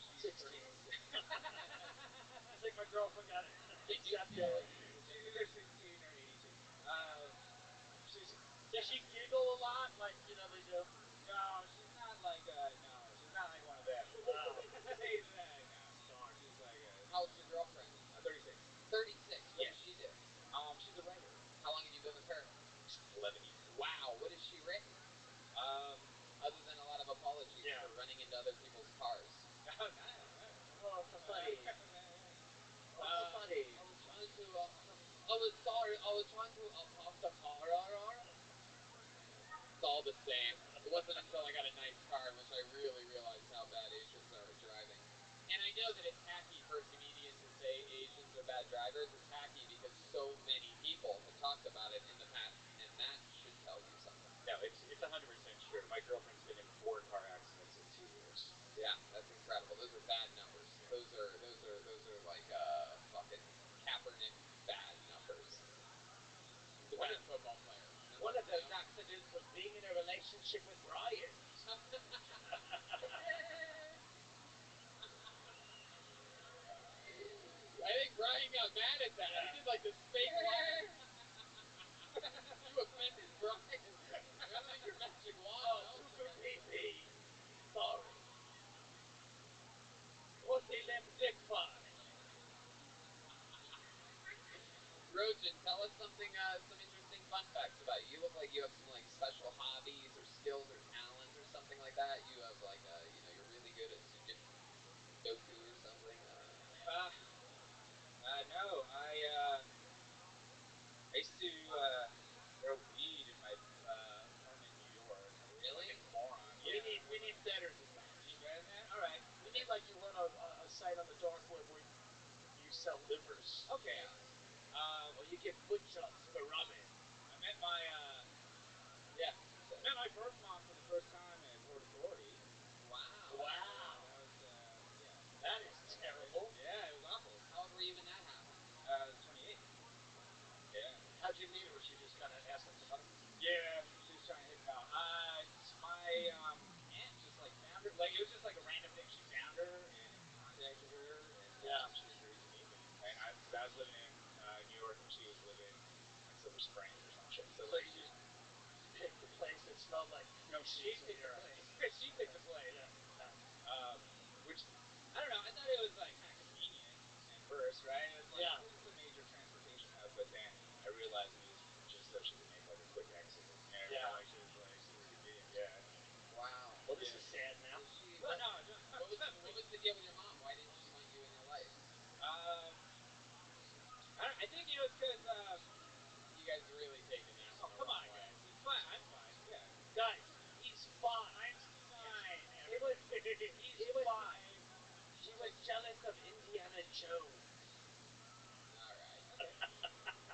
She's 16. 30. It's like my girlfriend got accepted. She's either 16 or 82. She's. Does she giggle a lot like, they do? No, she's not like she's not like one of them. Wow. No. Darn. She's like How old's your girlfriend? 36. 36. What Yes. does she do? She's a writer. How long have you been with her? 11 years. Wow. What has she written? Other than a lot of apologies Yeah. for running into other people's cars. Oh, no. Oh, funny. Uh, Funny. I was trying to. I was sorry. I was trying to park the car. It's all the same. It wasn't until I got a nice car in which I really realized how bad Asians are at driving. And I know that it's tacky for a comedian to say Asians are bad drivers. It's tacky because so many people have talked about it in the past, and that should tell you something. No, it's 100% true. My girlfriend's been in 4 car accidents in 2 years. Yeah, that's incredible. Those are bad numbers. Those are like fucking Kaepernick bad numbers. The One bad of- football player. One of those accidents was being in a relationship with Ryan. I think Brian got mad at that. He did like this fake laugh. You offended Brian. I don't think your magic wand Oh, helped. poo pee pee. Sorry. Pussy lip dick fuck. Rojan, tell us something, some interesting fun facts about you. You look like you have some like special hobbies or skills or talents or something like that. You have like, you're really good at Sudoku or something. No, I used to grow weed in my apartment in New York. Really? Fucking moron. We Yeah. need better than that. You need better than that? All right. We need like you run a site on the dark web where you sell livers. Okay. Or you get foot jobs for ramen. I met my Yeah. birth mom for the first time at Port Authority. Wow. Wow. That was yeah. That is terrible. Yeah, it was awful. How old were you when that happened? 28. Yeah. How'd you meet her? Was she just kind of asking for money? Yeah, she was trying to hit. No, my aunt just like found her. Like it was just like a random thing. She found her and contacted her, and she agreed to meet me. And I was living in New York, and she was living in like Silver Springs or some shit. So you just picked the place that smelled like No, she picked the place. She picked the place. Yeah. Which I don't know. I thought it was like kind of convenient at first, right? It was like Yeah. this is a major transportation hub, but then I realized it was just so she could make like a quick exit. Yeah. Like she was like super convenient. Yeah. Wow. Well, this is sad now. Was she, But no, what was the deal with your mom? Why didn't she want you in your life? I think it was because You guys really taking that oh one the come wrong on way. guys, it's fine. I'm fine. Yeah. Guys, he's fine. I'm fine. It was, He's it was, fine. she was jealous of Indiana Jones. All right.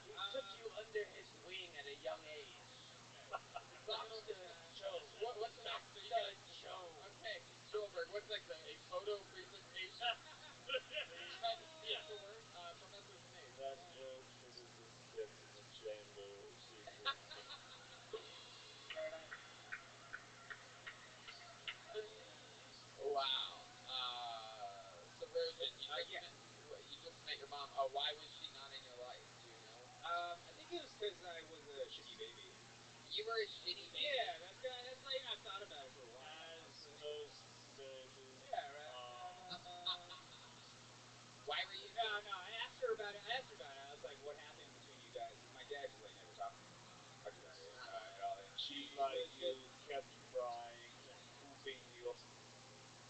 He took you under his wing at a young age. Dr. Jones. What's next? Are you Dr. gonna, Jones. okay, Spielberg. What's next? A photo presentation. Trying to steal the word Professor Snape. That joke should have been kept in the chamber secret. Wow. So Rojan, Yeah. You just met your mom. Why was she not in your life? Do you know? I think it was because I was a shitty baby. You were a shitty baby. Yeah, that's like I've thought about it for a while. As most babies Yeah, right. Why were you? No, I asked her about it. I was like, "What happened between you guys?" Because my dad just like never talked to us at all. And she like was you just kept crying, pooping your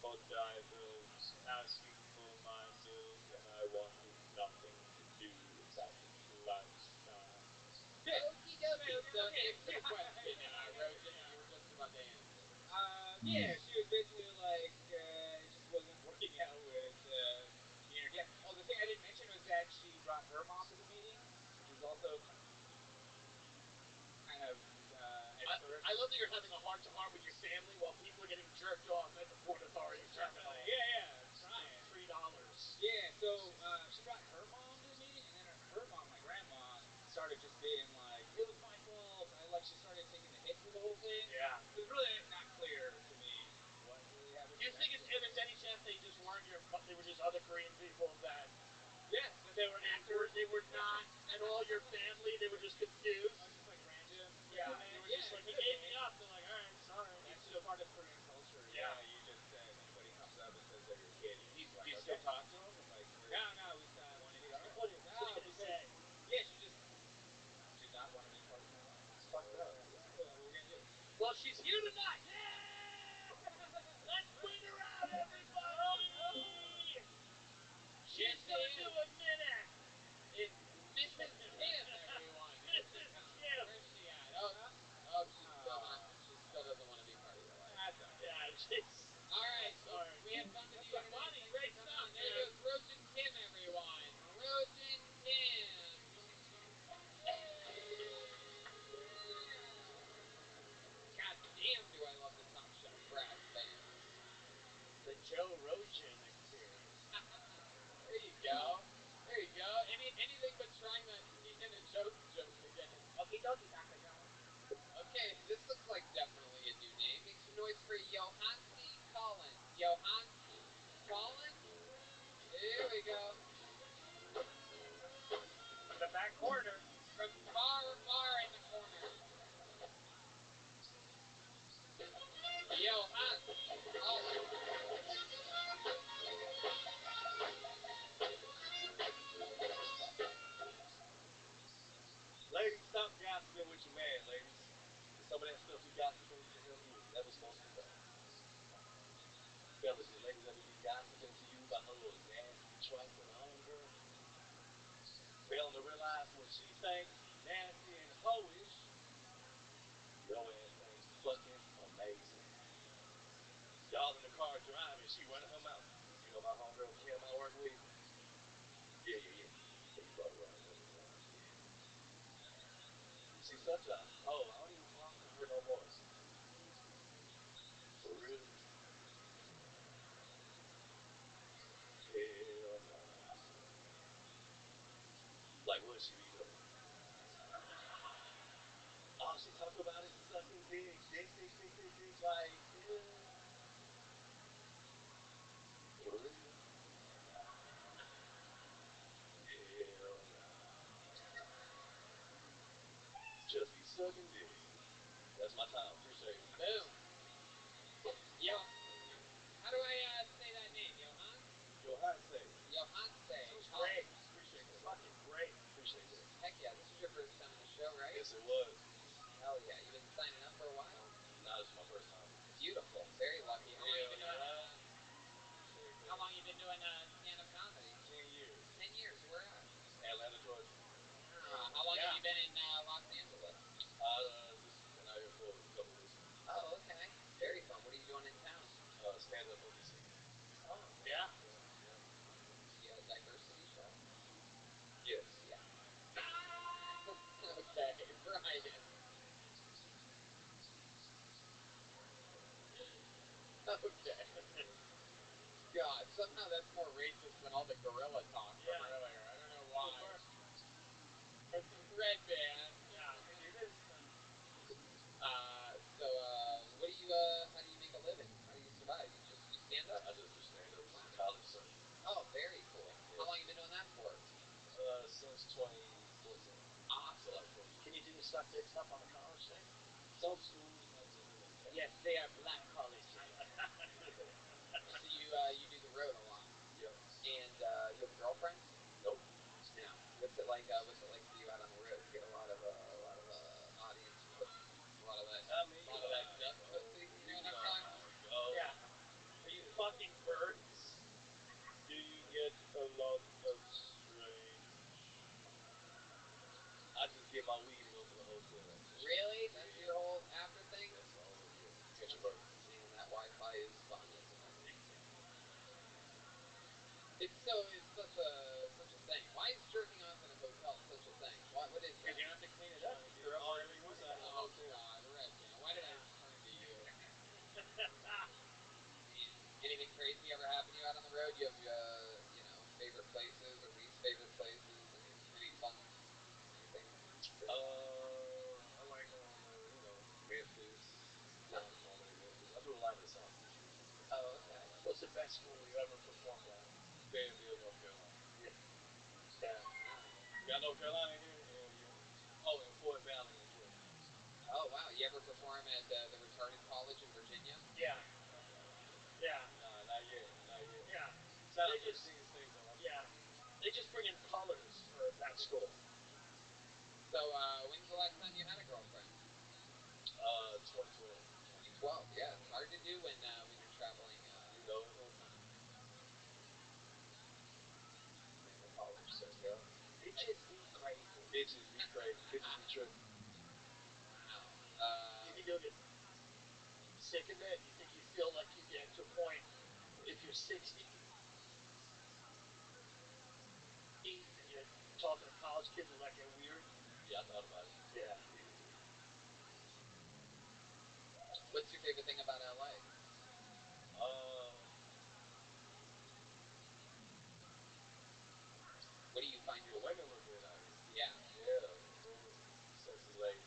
diapers, asking for my milk, and I wanted nothing to do with that lifestyle. Okie dokie. So Okay. answer the question, Rojan, that you were just about to answer. Yeah, she was basically like, it just wasn't working out with me and her dad. Oh, the thing I didn't mention was that she brought her mom to the meeting, which was also kind of at first. I love that you're having a heart-to-heart with your family while people are getting jerked off at the Port Authority terminal. Yeah, trying. $3. Yeah, so she brought her mom to the meeting, and then her mom, my grandma, and all your family, they were just confused. I was just like random. Yeah, They were yeah, just like, he okay. gave me up. They're like, all right, sorry. That's just part of Korean culture. Yeah. You just anybody comes up and says they're your kid. Do Like, you okay. still talk to him? Like, No, we stopped. want any Sorry. part? What's he gonna say? Yeah, she just did not want any part of my life. It's fucked up. What are we gonna do? Well, she's here tonight. Yeah! Let's bring her out, everybody! She's gonna do a minute. It's Mrs. Kim, everyone. Mrs. Kim. Where's she at? She still doesn't want to be part of your life. That's all right. Yeah, jeez. All right, Sorry. we had fun with That's you a today. funny, Thanks great for coming on. stuff, There man. goes Roach and Kim, everyone. Roach and Kim. God damn, do I love the Top Shelf brass bands. The Joe Rogan experience. There you go. There you go. Anything but trying that Indiana Jones joke again. Okie dokie, Dr. Jones. Okay, this looks like definitely a new name. Make some noise for Johansi Collins. Johansi Collins? Here we go. The back corner. From far, far in the corner. Johansi Collins. Ladies, stop gossiping with your man, ladies. Some of that stuff he gossiping, what the hell he was never supposed to know. Fellas, your ladies ever be gossiping to you about her little nasty, trifling homegirl? Failing to realize when she think nasty and hoish, your ass ain't fucking amazing. Y'all in the car driving, she running her mouth. You know my homegirl Kim I work with? Yeah. You brought her around a couple of times, yeah. She's such a hoe. I don't even talk to her no more. For real? Hell nah. Like what she be doing? All she talk about is sucking dick. Dick. Like, for real? Hell nah. Just be sucking dick. That's my time. Appreciate it. Boom. Yo. How do I say that name? Johan? Johanse. Johanse. That was great. Appreciate that. Fucking great. Appreciate that. Heck yeah, this is your first time on the show, right? Yes, it was. Hell yeah. You've been signing up for a while? Nah, this is my first time. Beautiful. Very lucky. How long you been doing How long stand-up comedy? 10 years. 10 years. Where at? Atlanta, Georgia. How long have you been in Los Angeles? Just been out here for a couple weeks. Oh, okay. Very fun. What are you doing in town? Stand-up movie scene. Oh, Yeah. the diversity show? Yes. Yeah. Okay, Brian. Okay. God, somehow that's more racist than all the gorilla talk from Yeah. earlier. I don't know why. Red band. Yeah. It is. What do you, how do you make a living? How do you survive? You stand up? I just do stand-up. This is college stuff. Oh, very cool. How long you been doing that for? Since 2014. Awesome. Can you do stuff on the college thing? Some schools like to, Yes, they are black colleges. So you do the road a lot. Yep. And you have a girlfriend? Nope. No. What's it like? What's it like for you out on the road? Get a lot of audience pussy, a lot of that, duck pussy. You know what I'm talking about? Yeah. Are you fucking birds? Do you get a lot of strange? I just get my weed and go to the hotel. Really? That's your whole after thing? That's all. Yeah. Catch a bird. Man, that Wi-Fi is fun, isn't it? It's such a thing. Why is jerking off in a hotel such a thing? What is that? Because you don't have to clean it up. You throw it wherever you want to. Oh God, Red Man. Why did I turn to you? Man, anything crazy ever happen to you out on the road? You have favorite places or least favorite places? Any fun anything? I like going to Memphis. Yeah. Memphis. I do a lot of the Southeast region. Oh, okay. What's the best school you ever performed at? Fayetteville, North Carolina. Yeah. got North Carolina here? Hell yeah. Oh, and Fort Valley in Georgia. Oh wow, you ever perform at the retarded college in Virginia? Yeah. Yeah. Nah, not yet. Not yet. Yeah. Shout out They to just- Virginia State though. Yeah. They just bring in colors for that school. So when's the last time you had a girlfriend? 2012. 2012. Yeah, it's hard to do when you're traveling. You know the whole time. In the college, so yeah. Bitches be crazy. Bitches be crazy. Bitches be tripping. Wow. You think you'll get sick of it? You think you feel like you get to a point if you're 60 and you're talking to college kids, will that get weird? Yeah, I thought about it. Yeah. What's your favorite thing about LA? What do you find The women look good out here. Yeah. Yeah, real sexy ladies.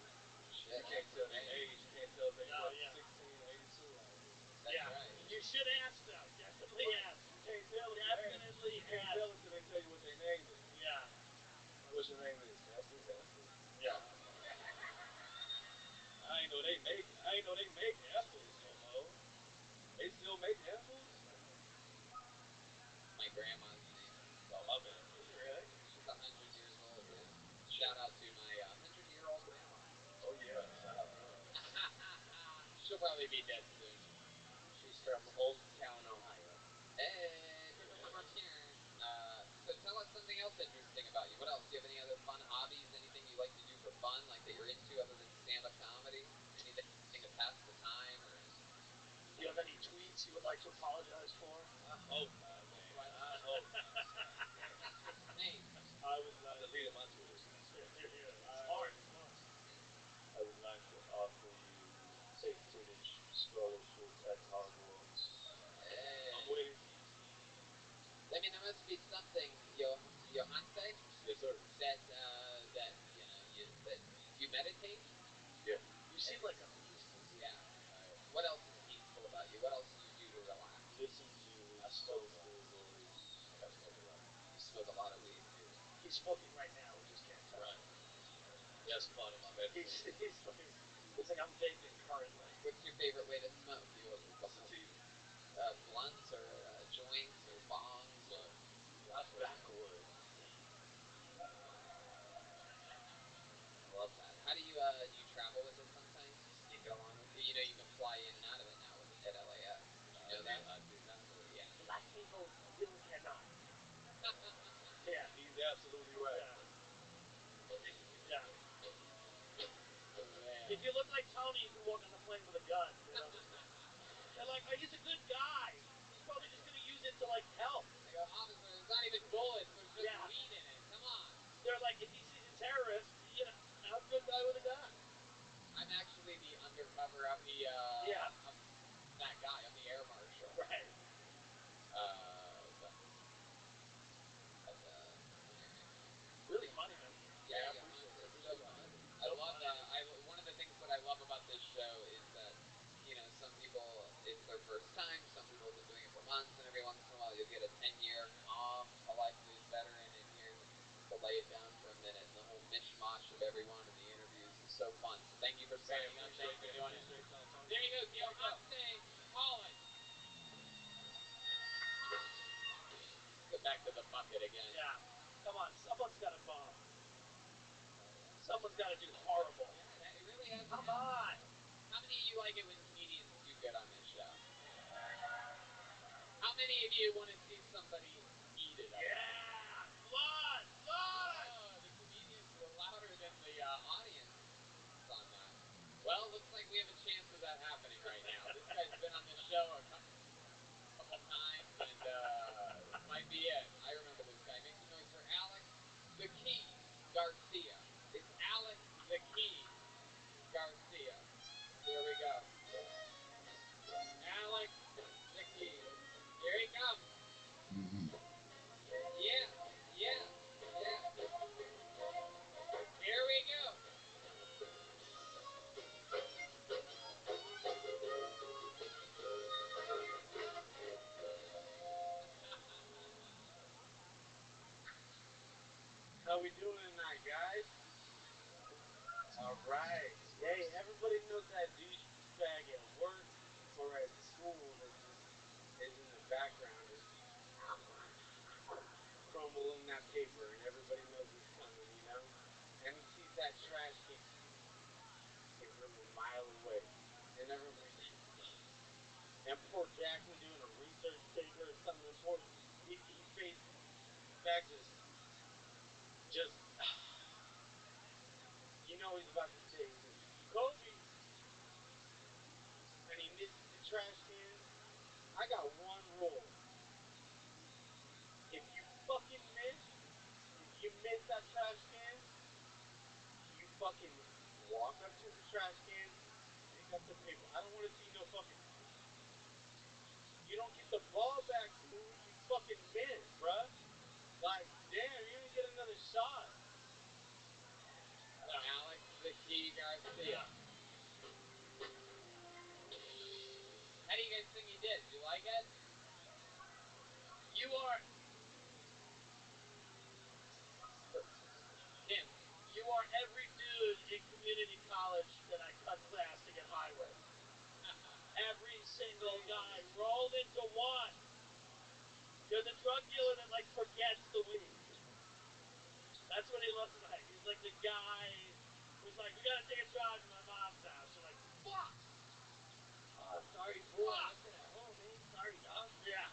Shit. You can't tell their age. You can't tell if they Oh, like yeah. 1682 out here. That's Yeah. right. You should ask them. Definitely Right. ask. You can't tell it. Definitely You can't ask. tell it till they tell you what their name is. Yeah. What's your name is? Ethel. Ethel. Yeah. I ain't know they make Ethels no more. They still make Ethels? My grandma's name. Oh my bad. Really? She's 100 years old. Yeah. Shout out to my 100-year-old grandma. Oh yeah. Shout out to her. She'll probably be dead soon. She's from Old Town, Ohio. Hey, people from up here. So tell us something else interesting about you. What else? Do you have any other fun hobbies? Anything you like to do for fun, like that you're into other than stand-up comedy? Anything to pass the time, or? Do you have any tweets you would like to apologize for? I hope not, man. I hope not. What's his name? I would like to deleted my Twitter. Smart. I would like to offer you safe footage scholarships at Hogwarts. Hey. I'm with it. I mean, there must be something, Johante, Yes, sir. that you meditate. Yeah. You seem like a peaceful dude. Yeah. What else is peaceful about you? What else do you do to relax? Listen to soulful voice. I smoke a lot. You smoke a lot of weed. He's smoking right now. We just can't tell. Right. That's part of my meditation. He's like, I'm vaping currently. What's your favorite way to smoke? Sativa. Blunts or joints or bongs or? Backwood. I love that. How do you travel with it sometimes? In Carolina? You know you can fly in and out of it now at LAX. Did you know that? I did not know that. Yeah. Black people really cannot. Yeah. He's absolutely right. Yeah. If you look like Tony, you can walk on the plane with a gun. You know? They're like, oh, he's a good guy. He's probably just going to use it to, like, help. They go, officer, there's not even bullets. There's just Yeah. weed in it. Come on. They're like, if he sees a terrorist, you know, I'm a good guy with a gun. I'm actually the undercover. I'm the Yeah. I'm that guy. I'm the air marshal. Right. Really funny, man. Yeah, I appreciate it. it's so fun. I love one of the things that I love about this show is that, some people, it's their first time, some people have been doing it for months, and every once in a while you'll get a 10-year calm, collected veteran in here to lay it down for a minute, and the whole mishmash of everyone in the interviews is so fun. So thank you for signing up. Thank you for doing it. There you go, Johante College. Go back to the bucket again. Yeah. Come on, someone's got to bomb. Someone's got to do horrible. Yeah, it really has. Come on. How many of you like it when comedians do good on this show? How many of you want to see somebody eat it up? Yeah. Blood. Blood. Oh, the comedians were louder than the audience on that. Well, looks like we have a chance of that happening right now. This guy's been on this show a couple times, and this might be it. I remember this guy. Make some noise for Alex the Keys Garcia. It's Alex the Keys Garcia. Here we go. Alex the Keys. Here he comes. Yeah, yeah, yeah. Here we go. How we doing? that paper, and everybody knows it's coming, you know? And he sees that trash can from a mile away, and everybody's like, and poor Jackson doing a research paper or something, and poor, he faced back just, you know he's about to say, he says, Kobe, and he misses the trash can. I got one rule. If you fucking miss that trash can, you fucking walk up to the trash can, pick up the paper. I don't want to see no fucking. You don't get the ball back, dude. You fucking miss, bruh. Like, damn, you're gonna get another shot. Alex the Key Garcia. How do you guys think he did? Did you like it? You are Tim. You are every dude in community college that I cut class to get high with. Every single guy rolled into one. You're the drug dealer that like forgets the weed. That's what he looks like. He's like the guy who's like, we gotta take a drive to my mom's house. You're like, fuck! Oh, sorry, fool. I left it at home, man. Sorry, dog. Yeah.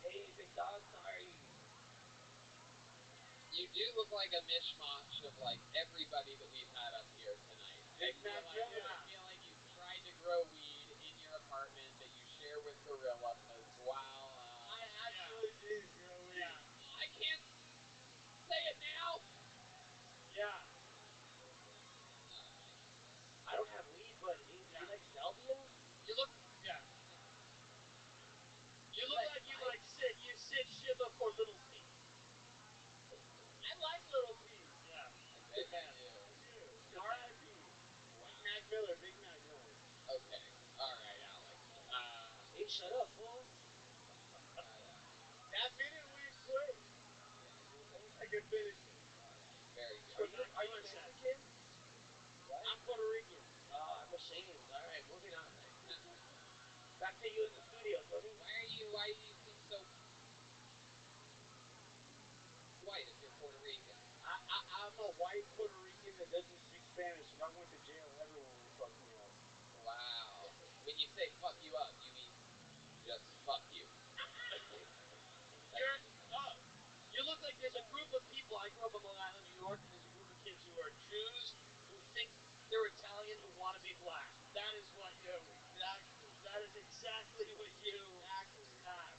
Hey, big dog, sorry. You do look like a mishmash of like everybody that we've had up here tonight. I feel like you've tried to grow weed in your apartment that you share with Gorilla while I actually did grow weed. Yeah. I can't say it now. Yeah. I don't have weed, but do you like salvia? You look. Yeah. You look like you sit Shiva for Little P. I like Little P. Yeah. I bet you do. R.I.P. Big Mac Miller. Okay. All right, Alex. Hey, shut up, fool. That minute went quick. I could finish it. Very good. Are you Mexican? What? I'm Puerto Rican. Oh, I'm ashamed. All right, moving on. Back to you in the studio, Tony. Why do you seem so white if you're Puerto Rican? I'm a white Puerto Rican that doesn't speak Spanish. If I went to jail, everyone would fuck me up. Wow. When you say fuck you up, you mean just fuck you. You look like there's a group of people. I grew up in Long Island, New York, and there's a group of kids who are Jews who think they're Italian who want to be black. That is what you. Exactly. That is exactly what you. Exactly. Have.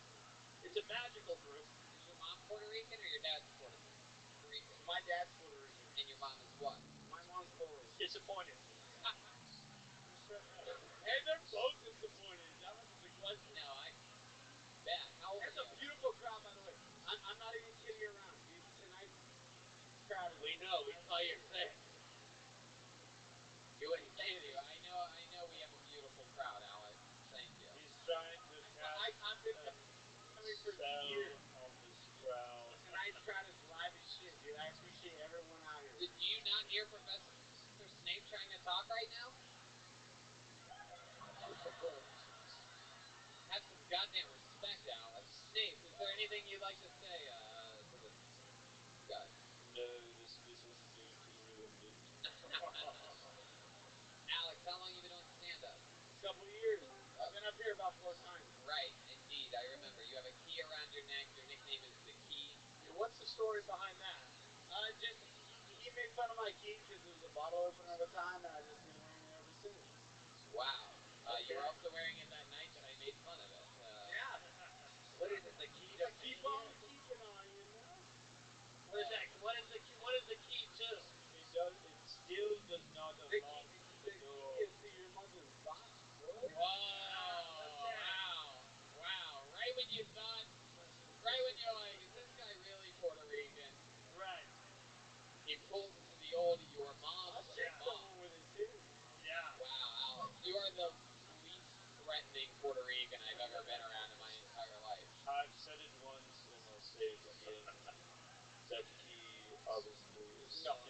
It's a magical group. Is your mom Puerto Rican or your dad's Puerto Rican? My dad's Puerto Rican. And your mom is what? My mom's Polish. Disappointed. Hey, they're both disappointed. That wasn't the question. No, I bet. How old That's are a you? beautiful crowd, by the way. I'm not even kidding around, dude. Tonight's crowd is. We know. We saw your face. Thank you. I know we have a beautiful crowd, Alex. Thank you. He's trying to I've been coming for years. on this crowd. Tonight's crowd is live as shit, dude. I appreciate everyone out here. Did you not hear Professor Snape trying to talk right now? Have some goddamn respect, Alex. Snape, is there anything you'd like to say to this guy? No, this is due to ruin it. Alex, how long you been doing stand-up? A couple of years. I've been up here about 4 times. Right, indeed. I remember. You have a key around your neck. Your nickname is the Key. And what's the story behind that? Just he made fun of my key because it was a bottle opener at the time, and I've just been wearing it ever since. Wow. You were also wearing it that night that I made fun of it. Yeah. What is it? The key to keep on keeping on, you know? What is that? What is the key? What is the key to? It still does not unlock the door. Key is to your mother's box, bro. Wow. Right when you thought, you're like, is this guy really Puerto Rican? Right. He pulls the old your mom's I'll shake mom. someone with it too. Yeah. Wow, Alex, you are the least threatening Puerto Rican I've ever been around in my entire life. I've said it once and I'll say it again. That key obviously is still.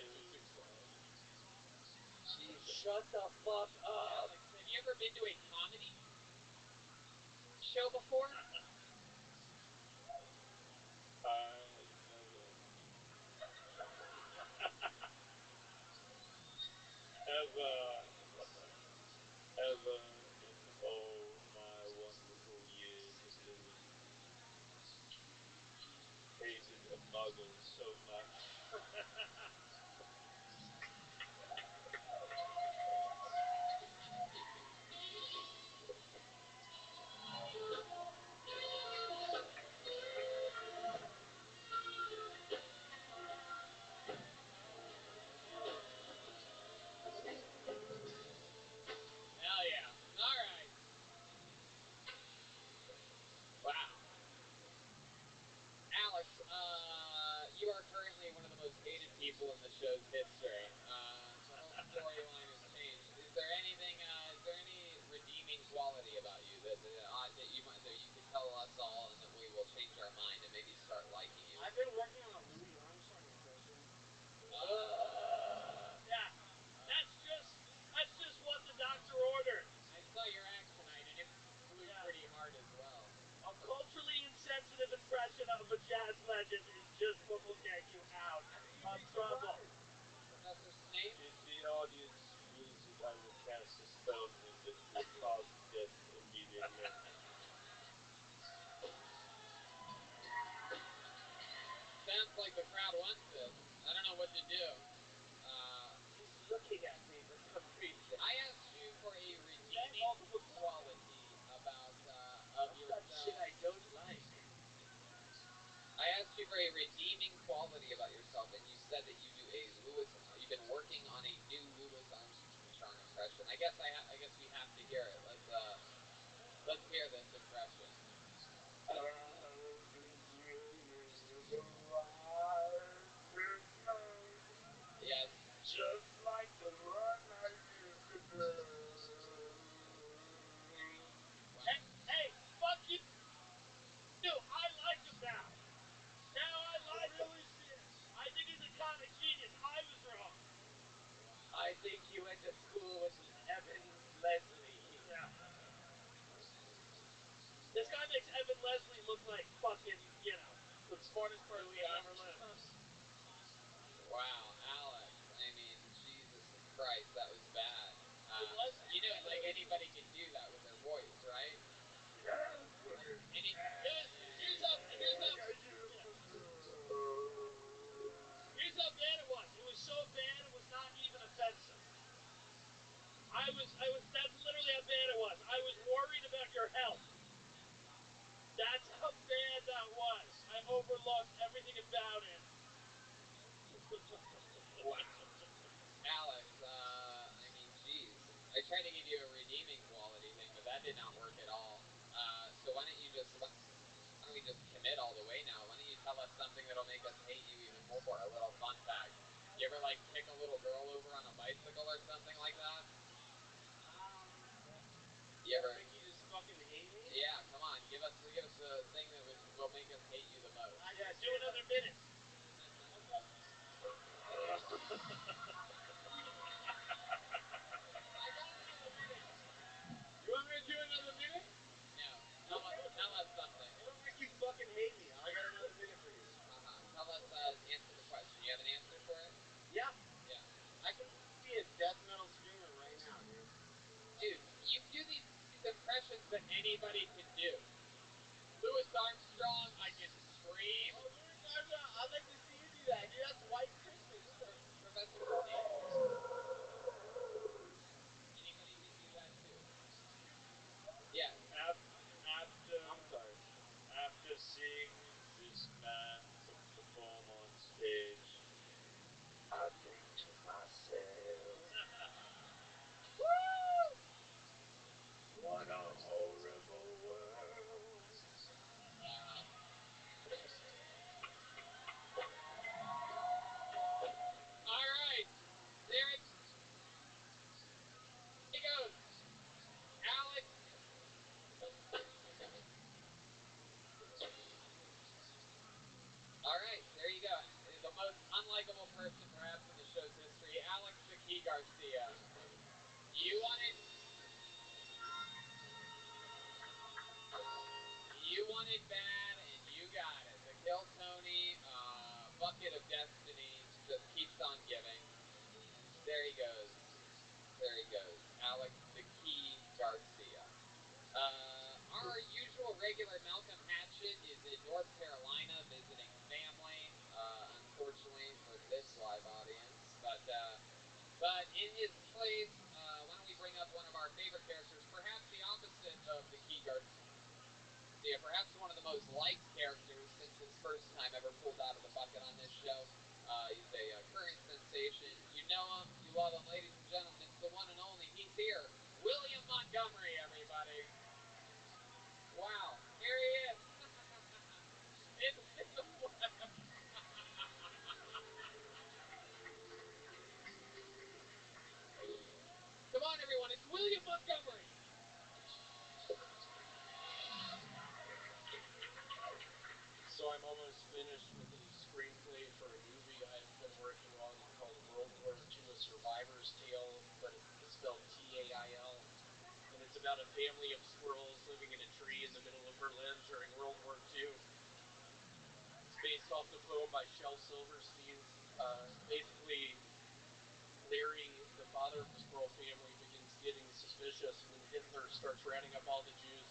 Jesus. Shut the fuck up. Alex, have you ever been to a comedy show before? I never show's history. The whole storyline has changed. Is there anything? Is there any redeeming quality about you that you could tell us all, and that we will change our mind and maybe start liking you? I've been working on a Louis Armstrong impression. Yeah, that's just what the doctor ordered. I saw your act tonight, and it flew pretty hard as well. A culturally insensitive impression of a jazz legend is just what will get you out of trouble. Professor Snape? If the audience wills it, I will cast a spell on him that will cause death immediately. Sounds like the crowd wants this. I don't know what to do. He's looking at me for some reason. I asked you for a redeeming quality about of yourself. Shit I don't like. I asked you for a redeeming quality about yourself, and you said that you do you've been working on a new Louis Armstrong impression. I guess we have to hear it. Let's hear this impression. Yes. Just like the one I used to play. Hey, fuck you! I like him now. Now I like him. I think he's a comic genius. I was wrong. I think you went to school with Evan Leslie. Yeah. This guy makes Evan Leslie look like fucking, The smartest person that ever lived. Wow, Alex. I mean, Jesus Christ, that was bad. Like anybody can do that with their voice, right? Here's how bad it was. It was so bad it was not even offensive. That's literally how bad it was. I was worried about your health. That's how bad that was. I overlooked everything about it. Wow. Alex, I mean, geez. I tried to give you a redeeming quality thing, but that did not work at all. So why don't we just commit all the way now? Why don't you tell us something that'll make us hate you even more? A little fun fact. You ever kick a little girl over on a bicycle or something like that? You ever make you just fucking hate me? Yeah, come on, give us the thing that will make us hate you the most. Yeah, do another minute. You want me to do another minute? No. Tell us something. I don't like you fucking hate me. I got another minute for you. Tell us, answer the question. You have an answer for it? Yeah. Yeah. I can be a death metal screamer right now, dude. Dude, you do these impressions that anybody can do. Louis Armstrong, I can scream. Oh, Louis Armstrong, I'd like to see you do that, dude. That's White Christmas. Professor Snape. Anybody can do that too. Yes. After seeing this man perform on stage, I think to myself, Woo! what a horrible world. All right. There it goes. Alex. All right. There you go. The most unlikable person perhaps in the show's history, Alex the Key Garcia. You wanted bad, and you got it. The Kill Tony bucket of destiny just keeps on giving. There he goes. There he goes. Alex the Key Garcia. Our usual regular Malcolm Hatchet is in North Carolina visiting family, unfortunately for this live audience. But in his place, why don't we bring up one of our favorite characters, perhaps the opposite of the Key Garcia, perhaps one of the most liked characters since his first time ever pulled out of the bucket on this show. He's a current sensation. You know him, you love him, ladies and gentlemen. It's the one and only. He's here, William Montgomery, everybody. Wow, here he is. in the flesh. about a family of squirrels living in a tree in the middle of Berlin during World War II. It's based off the poem by Shel Silverstein. Basically, Larry, the father of the squirrel family, begins getting suspicious when Hitler starts rounding up all the Jews.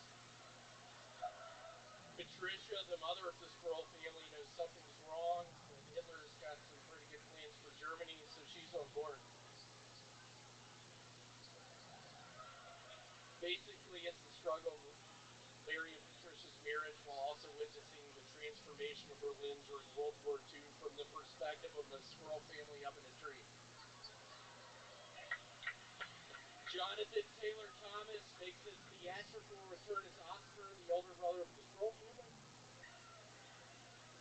Patricia, the mother of the squirrel family, knows something's wrong, that Hitler's got some pretty good plans for Germany, so she's on board. Basically, it's the struggle of Larry and Patricia's marriage while also witnessing the transformation of Berlin during World War II from the perspective of a squirrel family up in a tree. Jonathan Taylor Thomas makes his theatrical return as Oscar, the older brother of the squirrel family.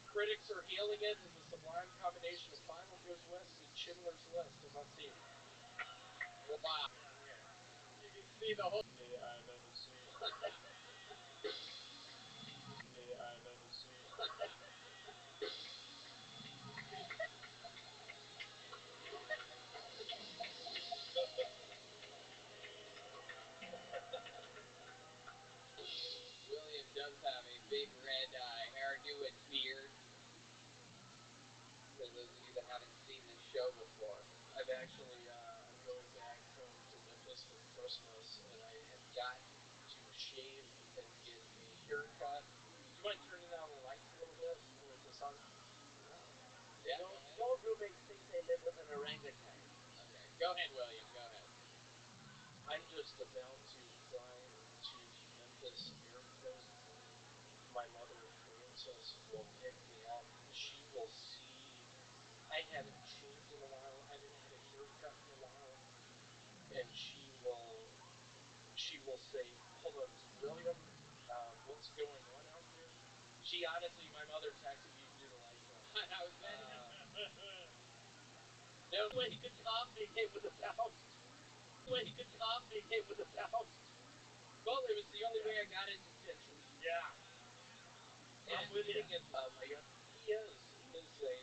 Critics are hailing it as a sublime combination of Final Goes West and Schindler's List. A must-see. Wow. You can see the whole... I've ever seen. I've ever seen. William does have a big red hairdo and beard. For those of you that haven't seen this show before, I've actually, I'm going back home to Memphis for Christmas, and I have gotten to shave and get a haircut. Do you mind turning down the lights a little bit with the sun? yeah, Those roommates think they live with an orangutan. okay. Go ahead, William. Go ahead. I'm just about to fly into the Memphis airport. My mother, Frances, will pick me up. She will see I haven't shaved in a while. I haven't had a haircut in a while. And she will say, hold on, William, what's going on out here? She honestly, my mother texted me to do the lights on. I was ready. No way he could top being hit with a pound. No way he could top being hit with a pound. Well, it was the only way I got his attention. Yeah. And I'm with you. He is a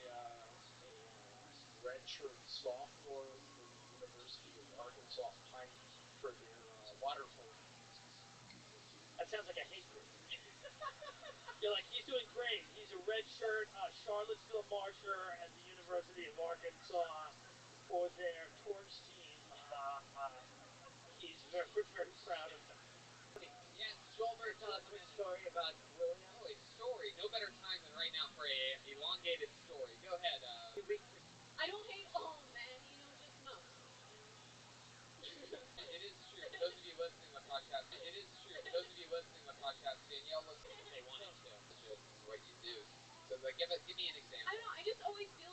redshirt sophomore for the University of Arkansas Pine for their water polo. That sounds like a hate group. You're like, he's doing great. He's a redshirt Charlottesville marsher at the University of Arkansas for their torch team. He's very, very proud of them. Yes, Joelberg, tell us a quick story about William. Oh, a story. No better time than right now for a elongated story. Go ahead. I don't hate all men, just most. It is true. For those of you listening to the podcast, Danielle looks like they wanted to. Just what you do. So, give me an example. I don't know. I just always feel